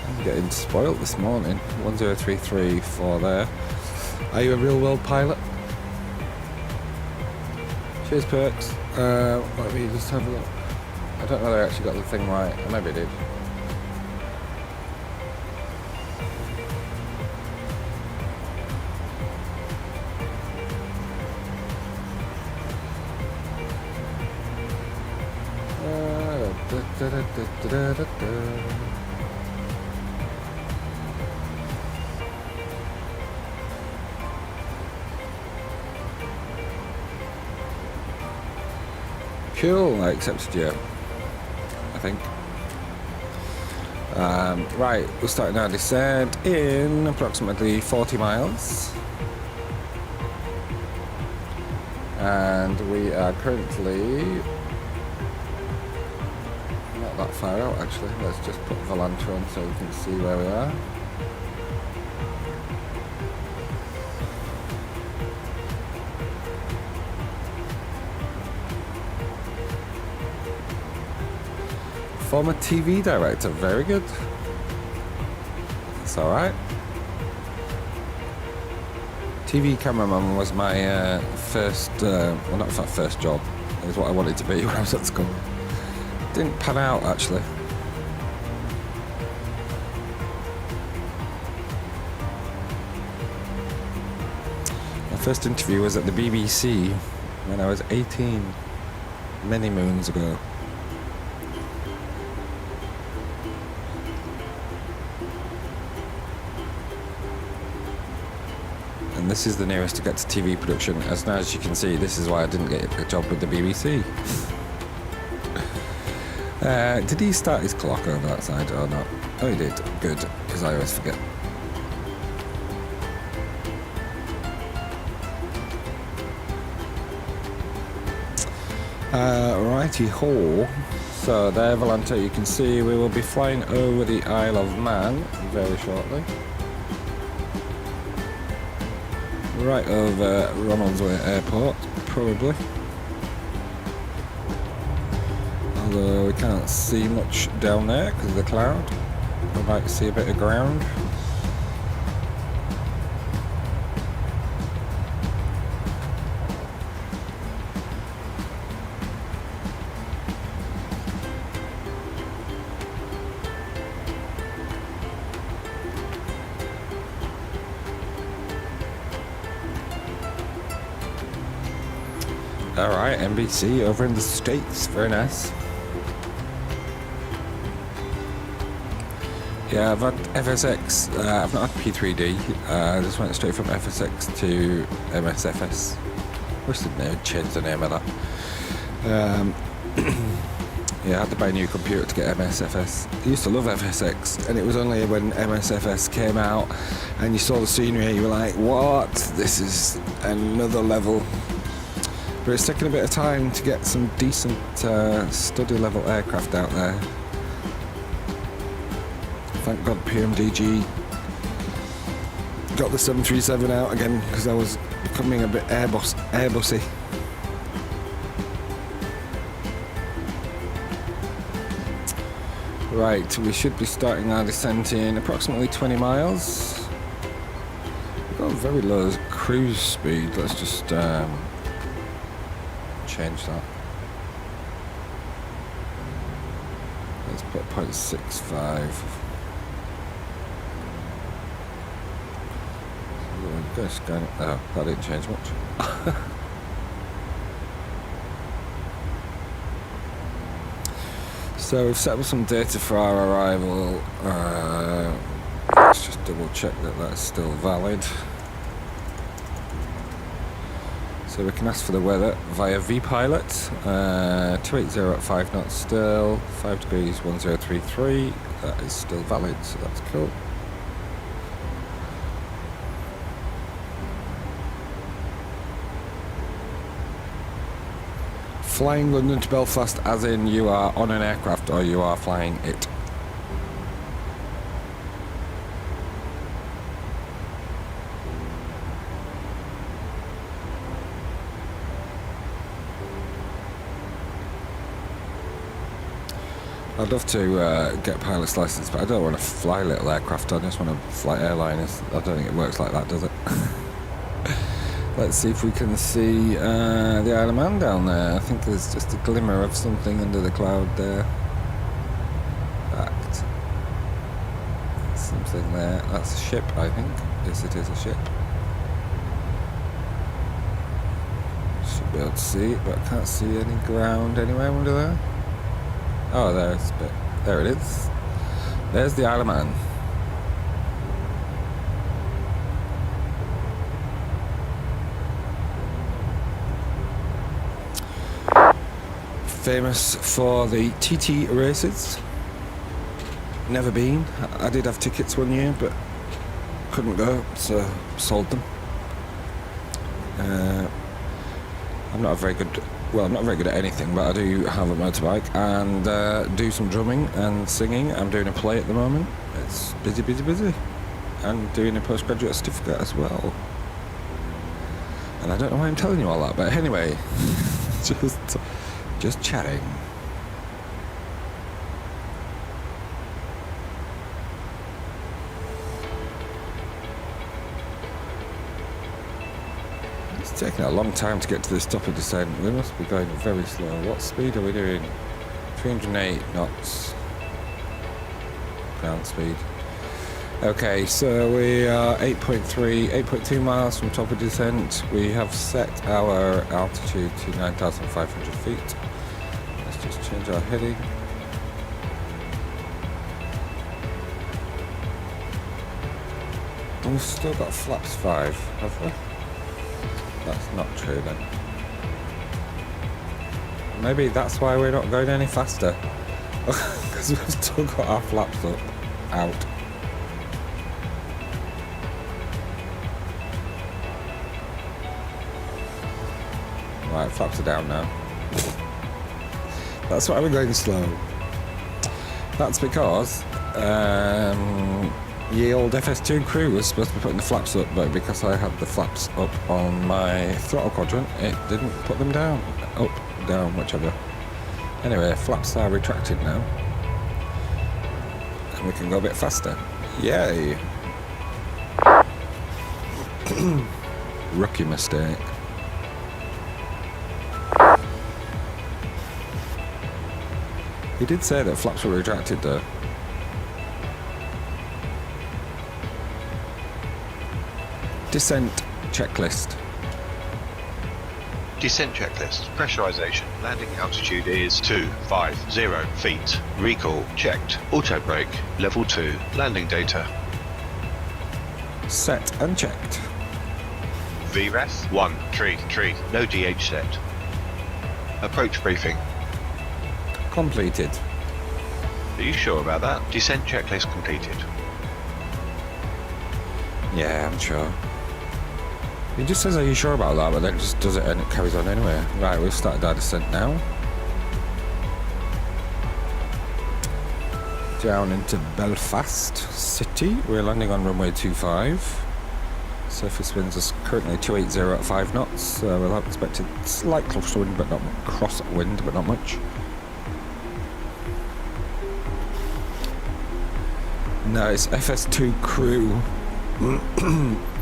I'm getting spoilt this morning. 1033 there. Are you a real world pilot? Cheers, Perks. Let me just have a look. I don't know if I actually got the thing right. Or maybe I did. Cool, I accepted you. I think. Right, we're starting our descent in approximately 40 miles. And we are currently not that far out actually. Let's just put Volantra on so we can see where we are. Former TV director, very good. It's alright. TV cameraman was my first, well not my first job. It was what I wanted to be when I was at school. Didn't pan out actually. My first interview was at the BBC when I was 18, many moons ago. and this is the nearest to get to TV production. As you can see, this is why I didn't get a job with the BBC. Did he start his clock over that side or not? Oh, he did. Good, because I always forget. Righty-ho. So there, Volante, you can see we will be flying over the Isle of Man very shortly. Right over Ronaldsway Airport, probably. Although we can't see much down there because of the cloud. We might see a bit of ground. Alright, NBC over in the States, very nice. Yeah, I've had FSX, I've not had P3D, I just went straight from FSX to MSFS. Wish they'd changed the name of that. Yeah, I had to buy a new computer to get MSFS. I used to love FSX, and it was only when MSFS came out and you saw the scenery, you were like, what? This is another level. But it's taken a bit of time to get some decent study level aircraft out there. Thank God PMDG got the 737 out again, because I was becoming a bit Airbusy. Right, we should be starting our descent in approximately 20 miles. We've got a very low cruise speed. Let's just change that. Let's put 0.65. Oh, that didn't change much. So we've set up some data for our arrival. Let's just double check that that's still valid. So we can ask for the weather via vPilot. 280 at 5 knots still, 5 degrees 1033. That is still valid, so that's cool. Flying London to Belfast, as in you are on an aircraft or you are flying it. I'd love to get a pilot's license, but I don't want to fly little aircraft, I just want to fly airliners. I don't think it works like that, does it? Let's see if we can see the Isle of Man down there. I think there's just a glimmer of something under the cloud there. Fact. Something there. That's a ship, I think. Yes, it is a ship. Should be able to see it, but I can't see any ground anywhere under there. Oh, there's a bit. There it is. There's the Isle of Man. Famous for the TT races. Never been. I did have tickets one year, but couldn't go, so sold them. I'm not very good at anything, but I do have a motorbike and do some drumming and singing. I'm doing a play at the moment. It's busy. And doing a postgraduate certificate as well. And I don't know why I'm telling you all that, but anyway, just chatting. It's taking a long time to get to this top of descent. We must be going very slow. What speed are we doing? 308 knots. Ground speed. Okay, so we are 8.2 miles from top of descent. We have set our altitude to 9,500 feet. Let's just change our heading. We've still got flaps 5, have we? That's not true then. Maybe that's why we're not going any faster. Because we've still got our flaps up, out. Right, flaps are down now. That's why we're going slow. That's because the old FS2Crew was supposed to be putting the flaps up, but because I had the flaps up on my throttle quadrant, it didn't put them down. Up, down, whichever. Anyway, flaps are retracted now. And we can go a bit faster. Yay! Rookie mistake. He did say that flaps were retracted though. Descent checklist. Descent checklist. Pressurization. Landing altitude is 250 feet. Recall checked. Auto brake. Level 2. Landing data. Set and checked. VREF 1 tree. No DH set. Approach briefing. Completed. Are you sure about that? Descent checklist completed. Yeah, I'm sure. He just says, are you sure about that? But then just does it and it carries on anyway. Right, we've started our descent now. Down into Belfast City. We're landing on runway 25. Surface winds are currently 280 at 5 knots. We'll have expected slight crosswind, but not crosswind, but not much. No, it's FS2Crew.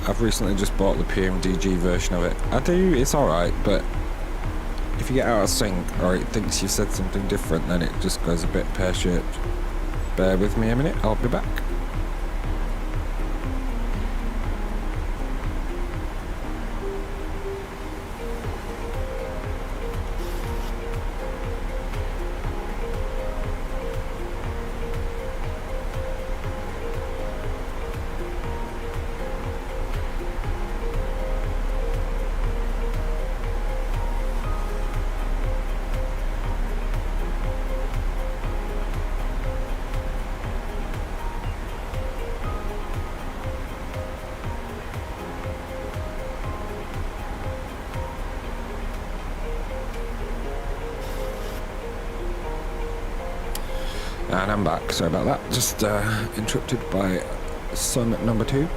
I've recently just bought the PMDG version of it. I do, it's alright, but if you get out of sync or it thinks you said something different, then it just goes a bit pear-shaped. Bear with me a minute, I'll be back. And I'm back, sorry about that. Just interrupted by son number 2.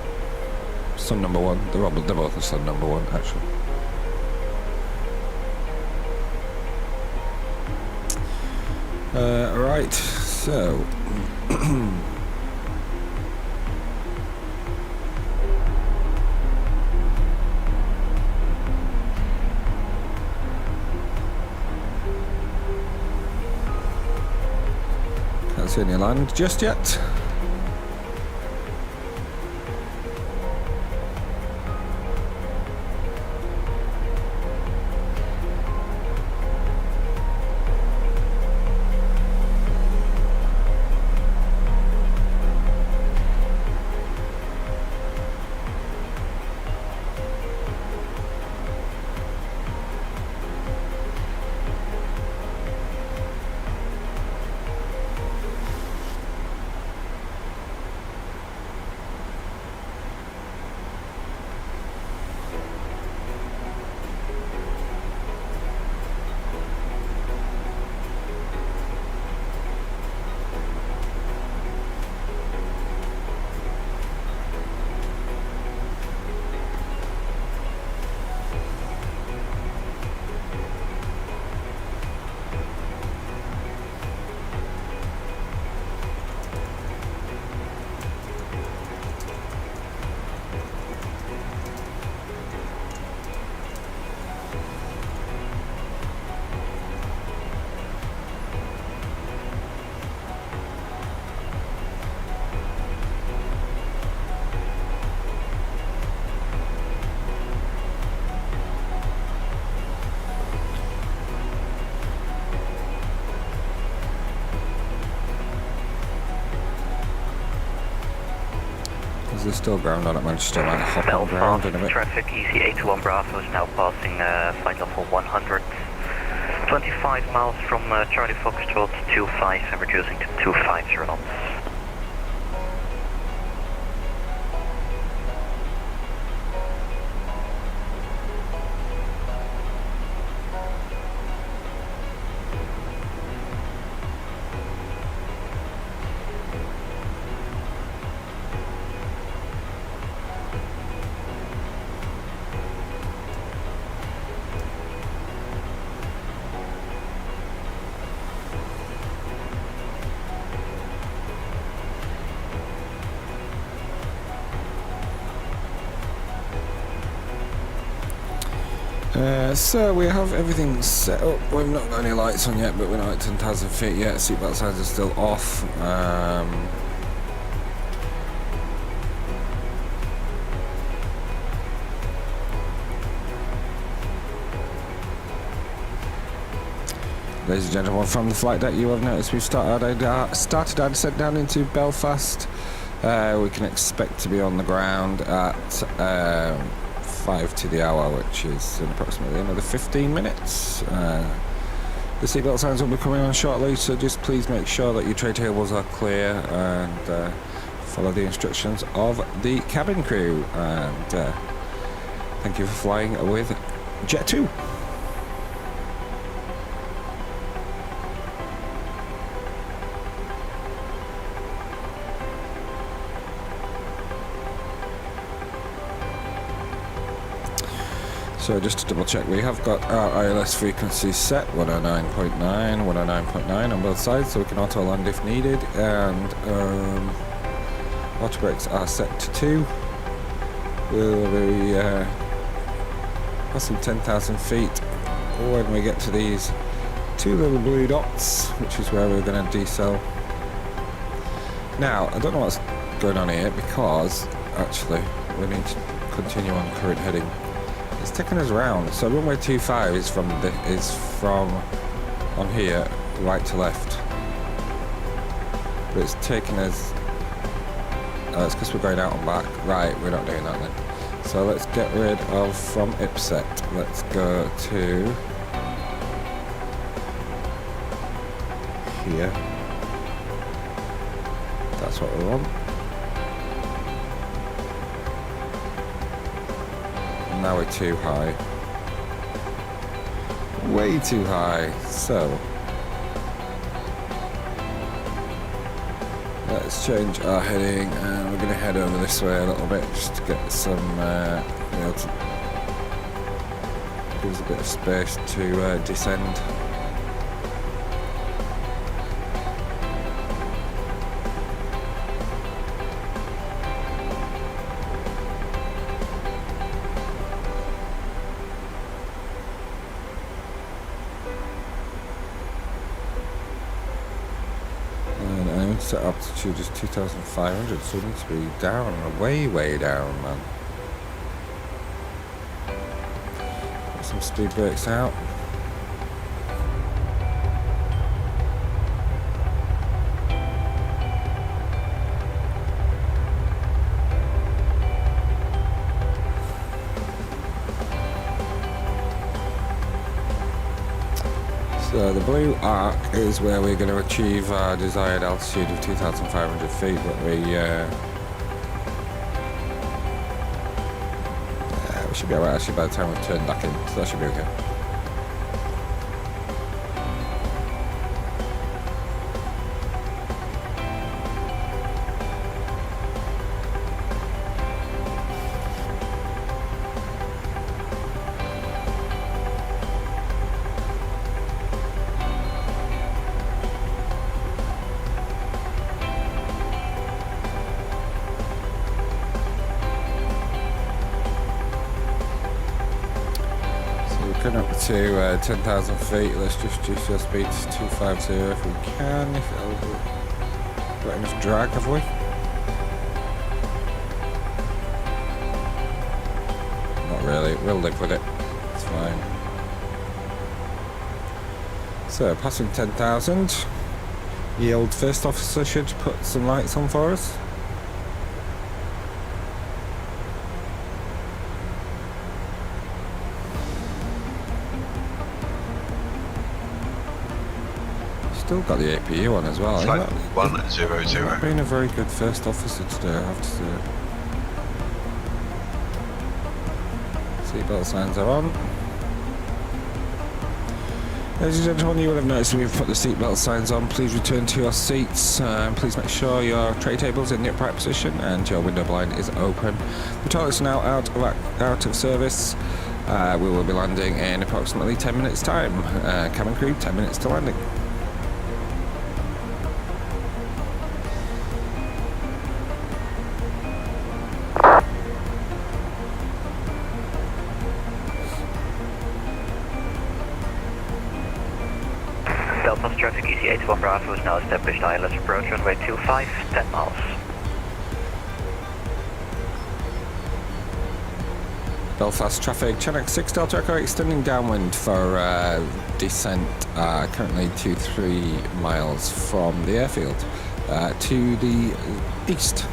Son number 1. They're both the son number 1, actually. Right, so... Can't see any land just yet. there's still ground on at Manchester. I might hop on ground in a bit. Traffic EC81 Bravo is now passing flight level 125 miles from Charlie Foxtrot 25 and reducing to 250 knots. So we have everything set up. We've not got any lights on yet, but we're not at 10,000 feet yet. Seatbelt signs are still off. Ladies and gentlemen, from the flight deck, you have noticed we've started our descent down into Belfast. We can expect to be on the ground at 5 to the hour, which is in approximately another 15 minutes. The seatbelt signs will be coming on shortly, so just please make sure that your tray tables are clear and follow the instructions of the cabin crew. And thank you for flying with Jet 2. So just to double check, we have got our ILS frequency set 109.9, 109.9 on both sides, so we can auto land if needed, and auto brakes are set to 2. We'll be passing 10,000 feet when we get to these 2 little blue dots, which is where we're going to decel. Now, I don't know what's going on here, because actually we need to continue on current heading. It's taking us round. So runway 25 is from on here right to left, but it's taking us. It's because we're going out and back. Right, we're not doing that then. So let's get rid of from IPSET. Let's go to here. That's what we want. Now we're too high. Way too high. So let's change our heading, and we're going to head over this way a little bit just to get some be able to give us a bit of space to descend. Set altitude is 2,500, so we need to be down, way down, man. Get some speed brakes out. So the blue arc is where we're going to achieve our desired altitude of 2,500 feet, but we should be alright actually by the time we turn back in, so that should be okay. Up to 10,000 feet. Let's just reduce your speed to 250 if we can. If it'll got enough drag, have we? Not really. We'll live with it. It's fine. So passing 10,000. The old first officer should put some lights on for us. Still got the APU on as well. Flight He's 100. not been a very good first officer today, I have to say. Seatbelt signs are on. Ladies and gentlemen, you will have noticed we've put the seatbelt signs on. Please return to your seats. Please make sure your tray table is in the upright position and your window blind is open. The toilets are now out of service. We will be landing in approximately 10 minutes time. Cabin crew, 10 minutes to landing. Belfast traffic, EC81 Bravo is now established ILS approach runway 25, 10 miles. Belfast traffic, Channel 6 Delta Echo extending downwind for descent, currently 2-3 miles from the airfield to the east.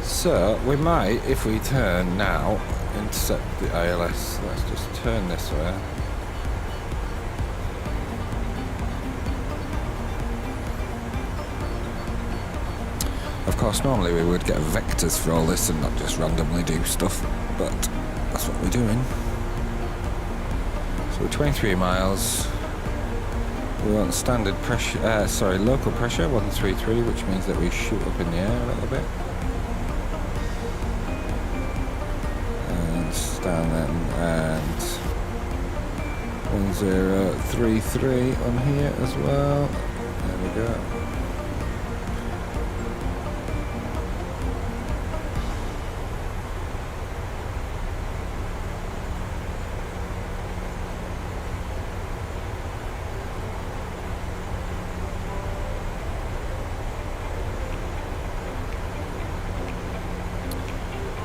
So we might, if we turn now, intercept the ILS. Let's just turn this way. Of course, normally we would get vectors for all this and not just randomly do stuff, but that's what we're doing. So 23 miles. We want standard pressure, local pressure 133, which means that we shoot up in the air a little bit. Down then, and 1033 on here as well. There we go.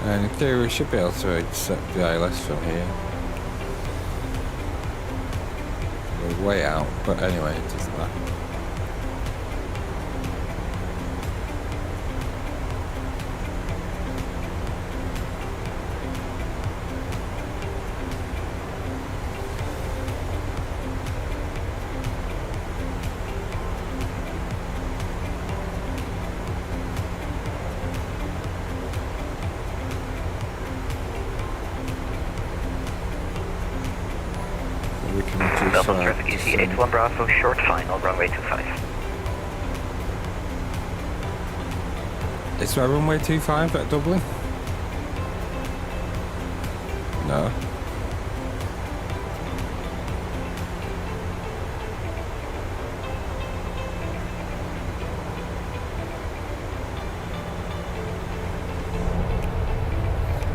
And in theory we should be able to accept the ILS from here. We're way out, but anyway, it doesn't matter. Belfast traffic, EC81 Bravo, short final, runway 25. Is there a runway 25 at Dublin? No.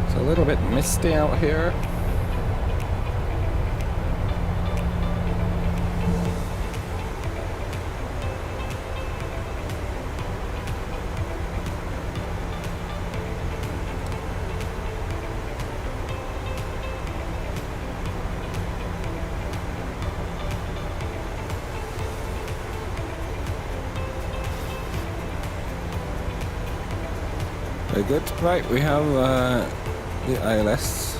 It's a little bit misty out here. Very good. Right, we have the ILS.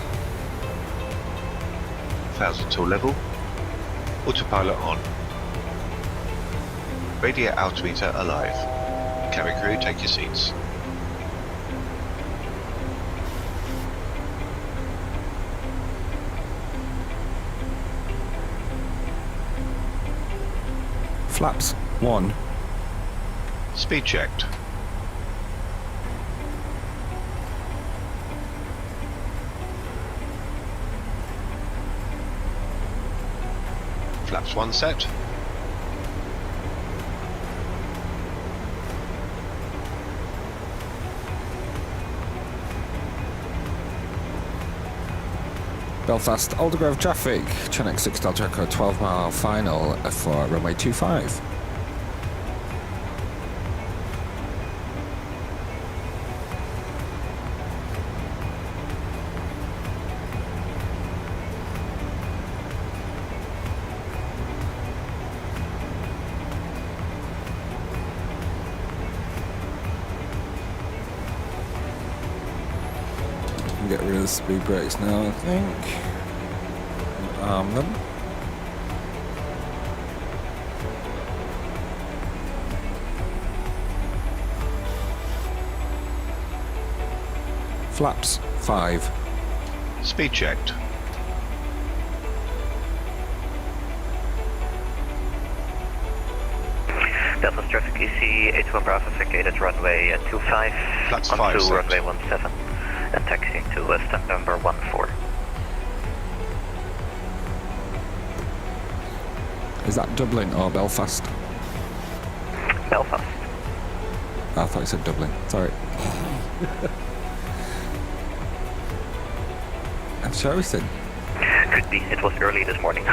1000 till level. Autopilot on. Radio altimeter alive. Cabin crew, take your seats. Flaps 1. Speed checked. Flaps 1 set. Belfast Aldergrove traffic, Channel 6 Delta Echo 12 mile final for runway 25. get rid of the speed brakes now, I think. And arm them. Flaps 5. Speed checked. Belfast traffic EC 81 Bravo vacated runway 25 Flaps onto 5 set. runway 17 and taxiing to stand number 14. Is that Dublin or Belfast? Belfast. I thought you said Dublin. Sorry. I'm Sherrison. Could be. It was early this morning.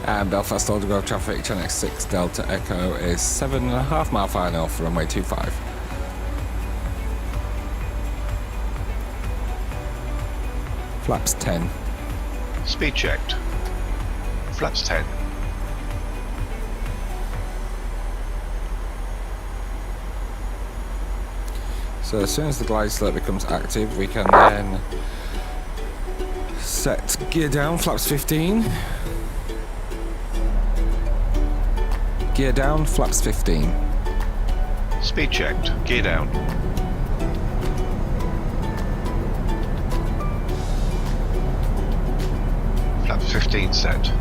And Belfast Aldergrove traffic, Channel 6 Delta Echo is 7.5 mile final for runway 25. Flaps 10. Speed checked. Flaps 10. So as soon as the glide slope becomes active, we can then set gear down, flaps 15. Gear down, flaps 15. Speed checked. Gear down. Flaps 15 set.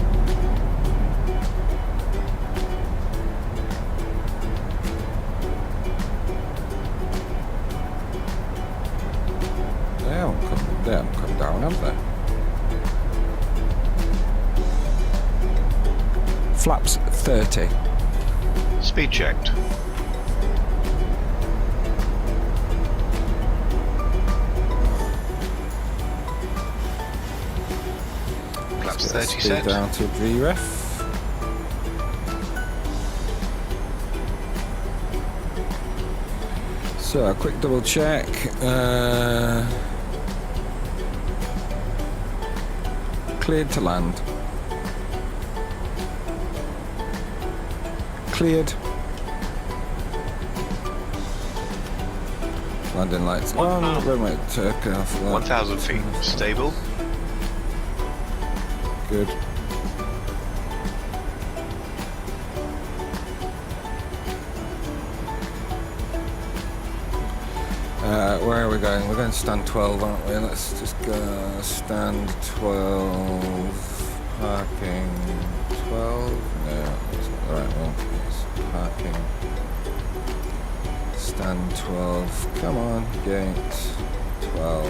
They haven't come down, have they? Flaps 30. Speed checked. Flaps 30 Speed set. down to VREF. So a quick double check. Cleared to land. Cleared. Landing lights on. Runway takeoff. 1,000 feet. Stable. Good. Where are we going? We're going to stand 12, aren't we? Let's just go stand 12. Parking 12. No, that's not the right one. It's parking. Stand 12. Come on, gate 12.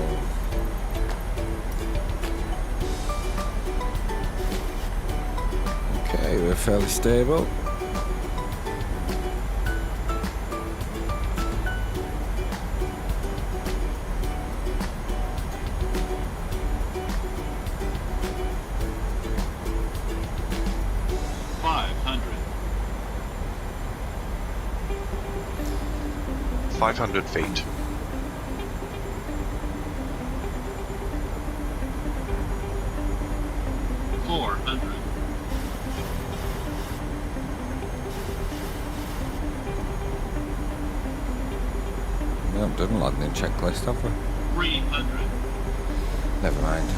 Okay, we're fairly stable. Five 500 feet. We haven't done a landing checklist, have we? 300. Never mind.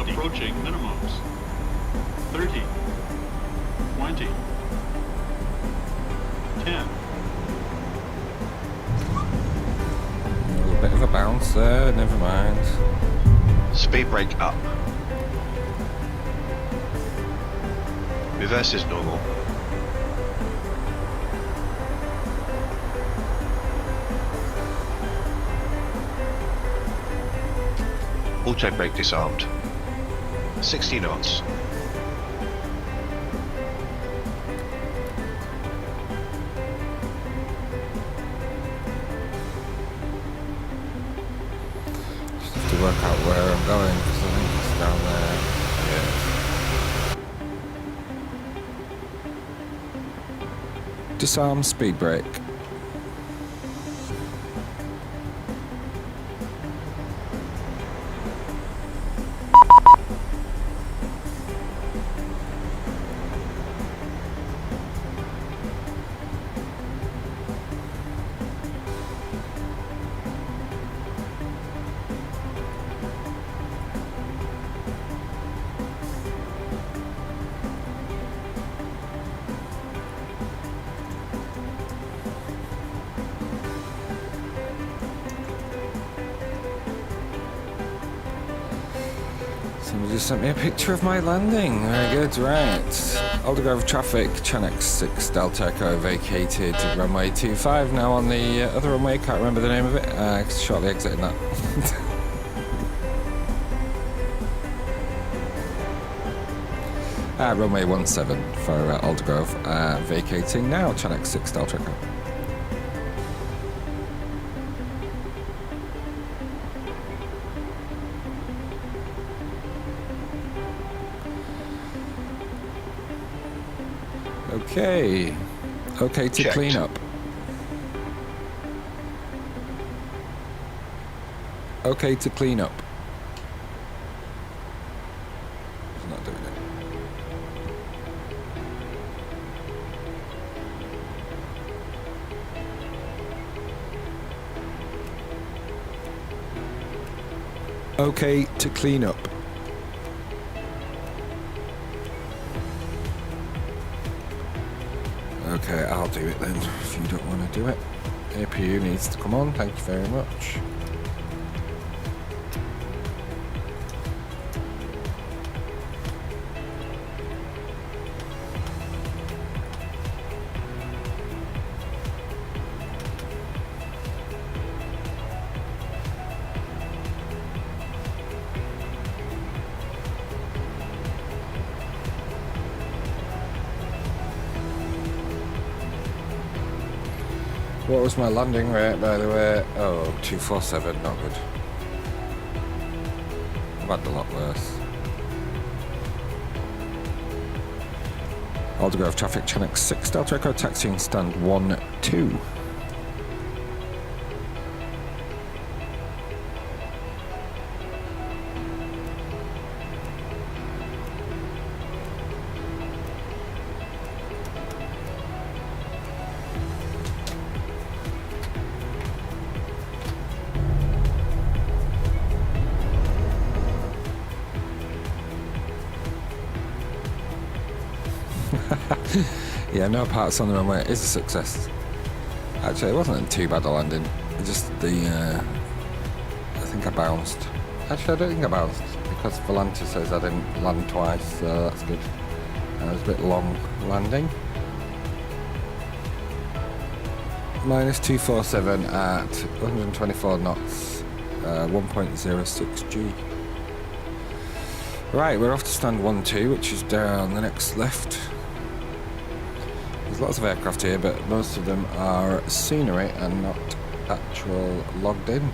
Approaching minimums. 30. 20. 10. A little bit of a bounce there, never mind. Speed brake up. Reverse is normal. Auto brake disarmed. 60 knots. Just have to work out where I'm going because I think it's down there. Disarm, speed brake. Somebody just sent me a picture of my landing. Very good, right. Aldergrove traffic, Chanex 6 Delta Echo vacated runway 25. Now on the other runway, can't remember the name of it. Shortly exiting that. Runway 17 for Aldergrove, vacating now, Chanex 6 Delta Echo. Okay. Okay to Checked. clean up. Okay to clean up. It's not doing it. Okay to clean up. Okay, I'll do it then, if you don't want to do it. APU needs to come on, thank you very much. What was my landing rate, by the way? Oh, 247, not good. I've had a lot worse. Aldergrove traffic, Chanex 6 Delta Echo, taxiing stand 1-2. Yeah, no parts on the runway. It is a success. Actually, it wasn't too bad a landing. It just the I think I bounced. Actually, I don't think I bounced because Volante says I didn't land twice, so that's good. It was a bit long landing. Minus 247 at 124 knots, 1.06 G. Right, we're off to stand 1-2, which is down the next left. There's lots of aircraft here, but most of them are scenery and not actual logged in.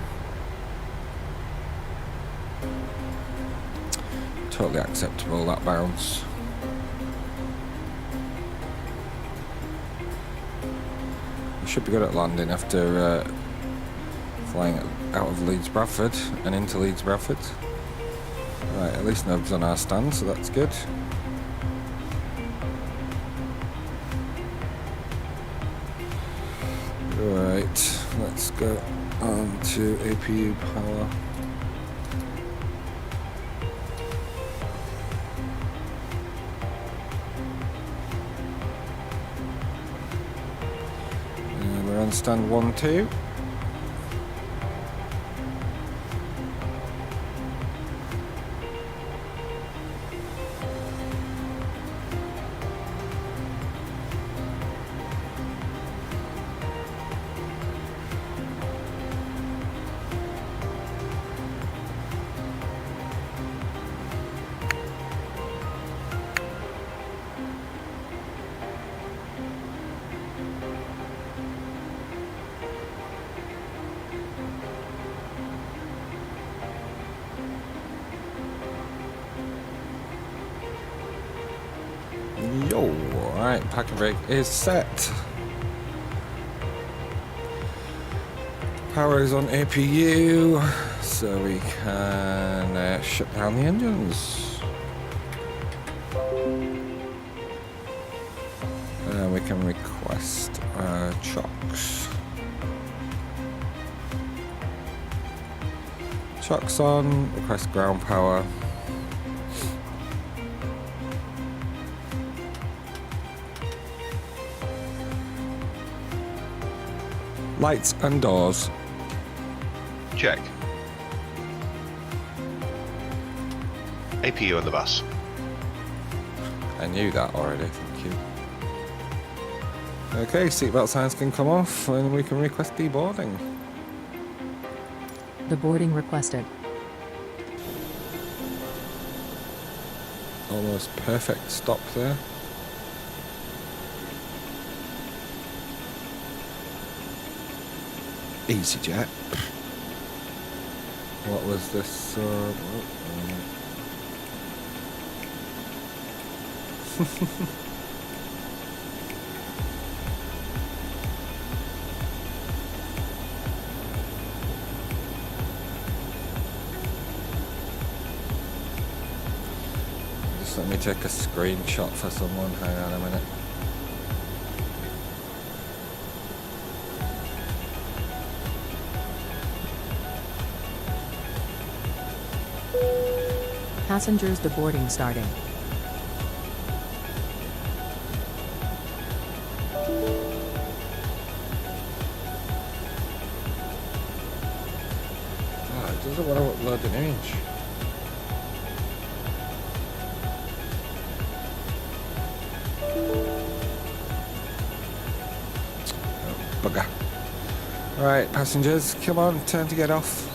Totally acceptable, that bounce. We should be good at landing after flying out of Leeds Bradford and into Leeds Bradford. Right, at least nobody's on our stand, so that's good. Right, let's go on to APU power. And we're on stand 1-2. Yo, alright, parking brake is set. Power is on APU, so we can shut down the engines. We can request chocks. Chocks on, request ground power. Lights and doors. Check. APU on the bus. I knew that already, thank you. Okay, seatbelt signs can come off and we can request deboarding. The boarding requested. Almost perfect stop there. EasyJet. What was this? Just let me take a screenshot for someone. Hang on a minute. Passengers deboarding starting. Oh, it doesn't want to upload an image. Oh, bugger. Alright, passengers, come on, time to get off.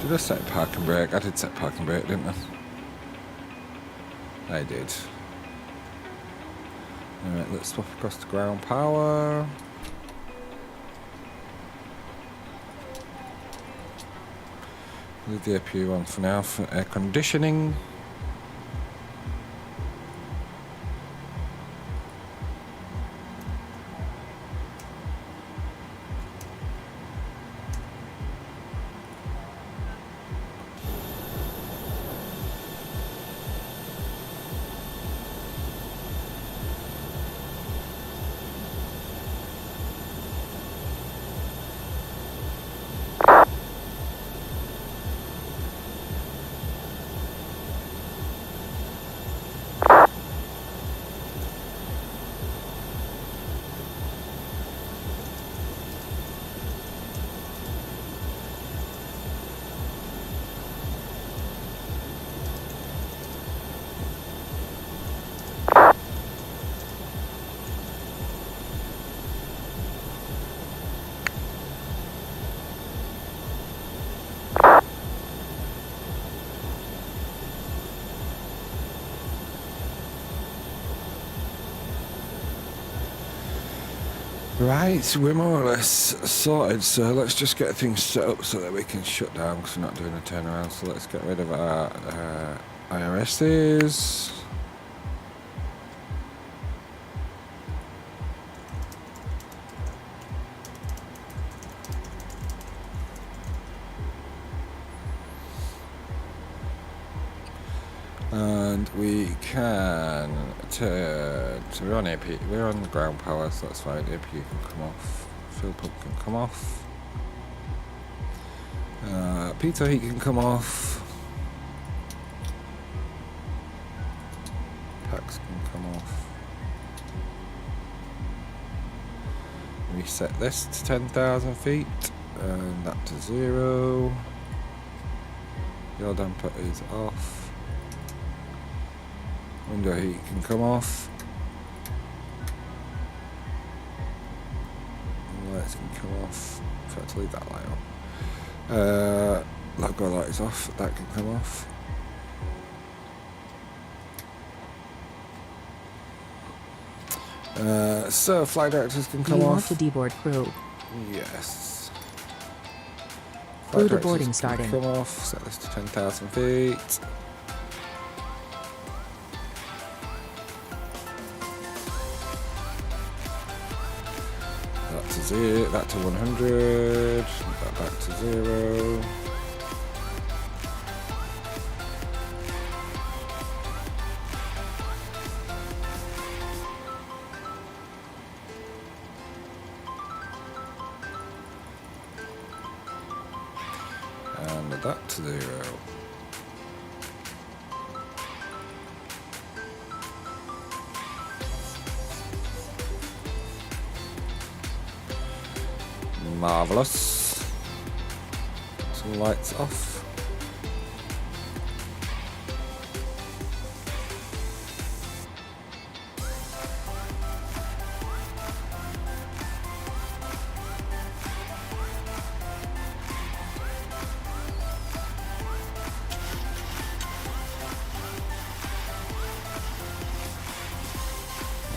Did I set park and brake? I did set park and brake, didn't I? I did. Alright, let's swap across to ground power. Leave the APU on for now for air conditioning. Right, we're more or less sorted, so let's just get things set up so that we can shut down because we're not doing a turnaround. So let's get rid of our IRSs. And we can turn, so we're on AP, we're on the ground power, so that's fine. APU can come off, fuel pump can come off, pitot heat can come off, packs can come off. Reset this to 10,000 feet. And that to 0. Yaw damper is off. Window heat can come off. Lights can come off. In fact, leave that light on. Logo light is off. That can come off. So flight directors can come You off. want to deboard crew. Yes. Crew Flight deboarding directors can starting. Come off. Set this to 10,000 feet. That to 0. That to 100. That back to 0. And that to 0. Marvelous. Some lights off.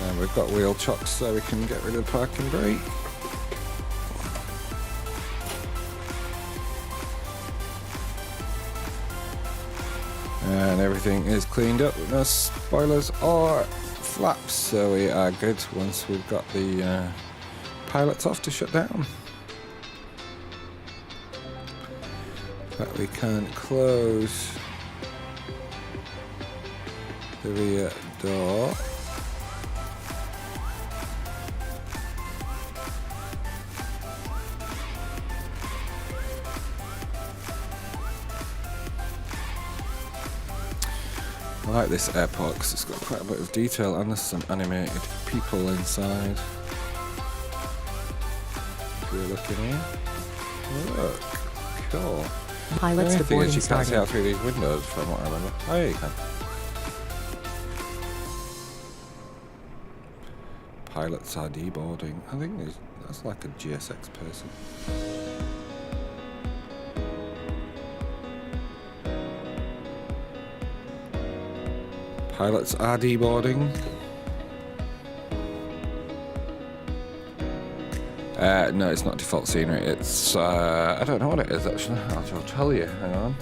And we've got wheel chocks so we can get rid of the parking brake. And everything is cleaned up, no spoilers or flaps, so we are good once we've got the pilots off to shut down. But we can close the rear door. I like this airport because it's got quite a bit of detail and there's some animated people inside. If you're looking here. Look, cool. Pilots the only thing is deboarding you can't see out starting. through these windows from what I remember. Oh yeah, you can. Pilots are deboarding. I think that's like a GSX person. Pilots are deboarding. No, it's not default scenery. It's I don't know what it is actually. I'll tell you. Hang on.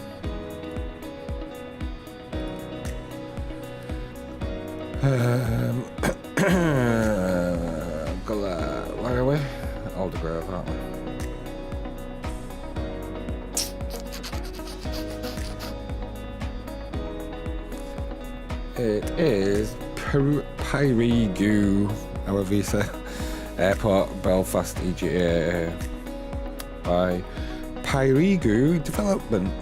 Where are we? Aldergrove, aren't we? It is Pyregu, however you say, Airport, Belfast, EGA, by Pyregu Development.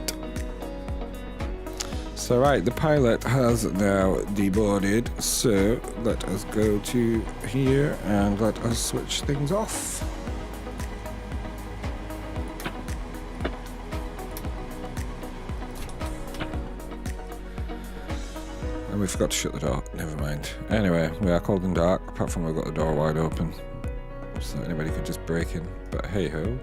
So right, the pilot has now deboarded, so let us go to here and let us switch things off. And we forgot to shut the door, never mind. Anyway, we are cold and dark, apart from we've got the door wide open, so anybody could just break in, but hey ho.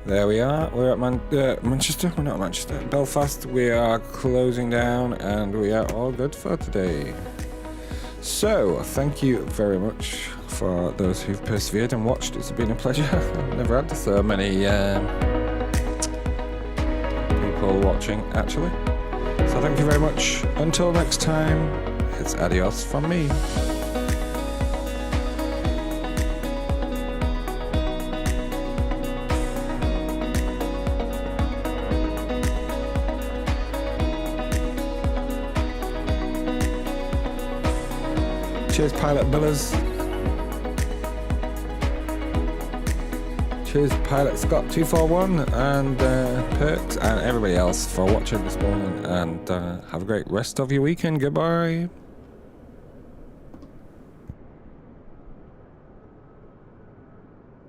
There we are, we're at Manchester, we're not Manchester, Belfast. We are closing down and we are all good for today. So, thank you very much for those who've persevered and watched. It's been a pleasure. I've never had so many people watching, actually. So thank you very much. Until next time, it's adios from me. Cheers, Pilot Billers. Cheers, Pilot Scott 241 and Perks and everybody else for watching this morning. And have a great rest of your weekend. Goodbye.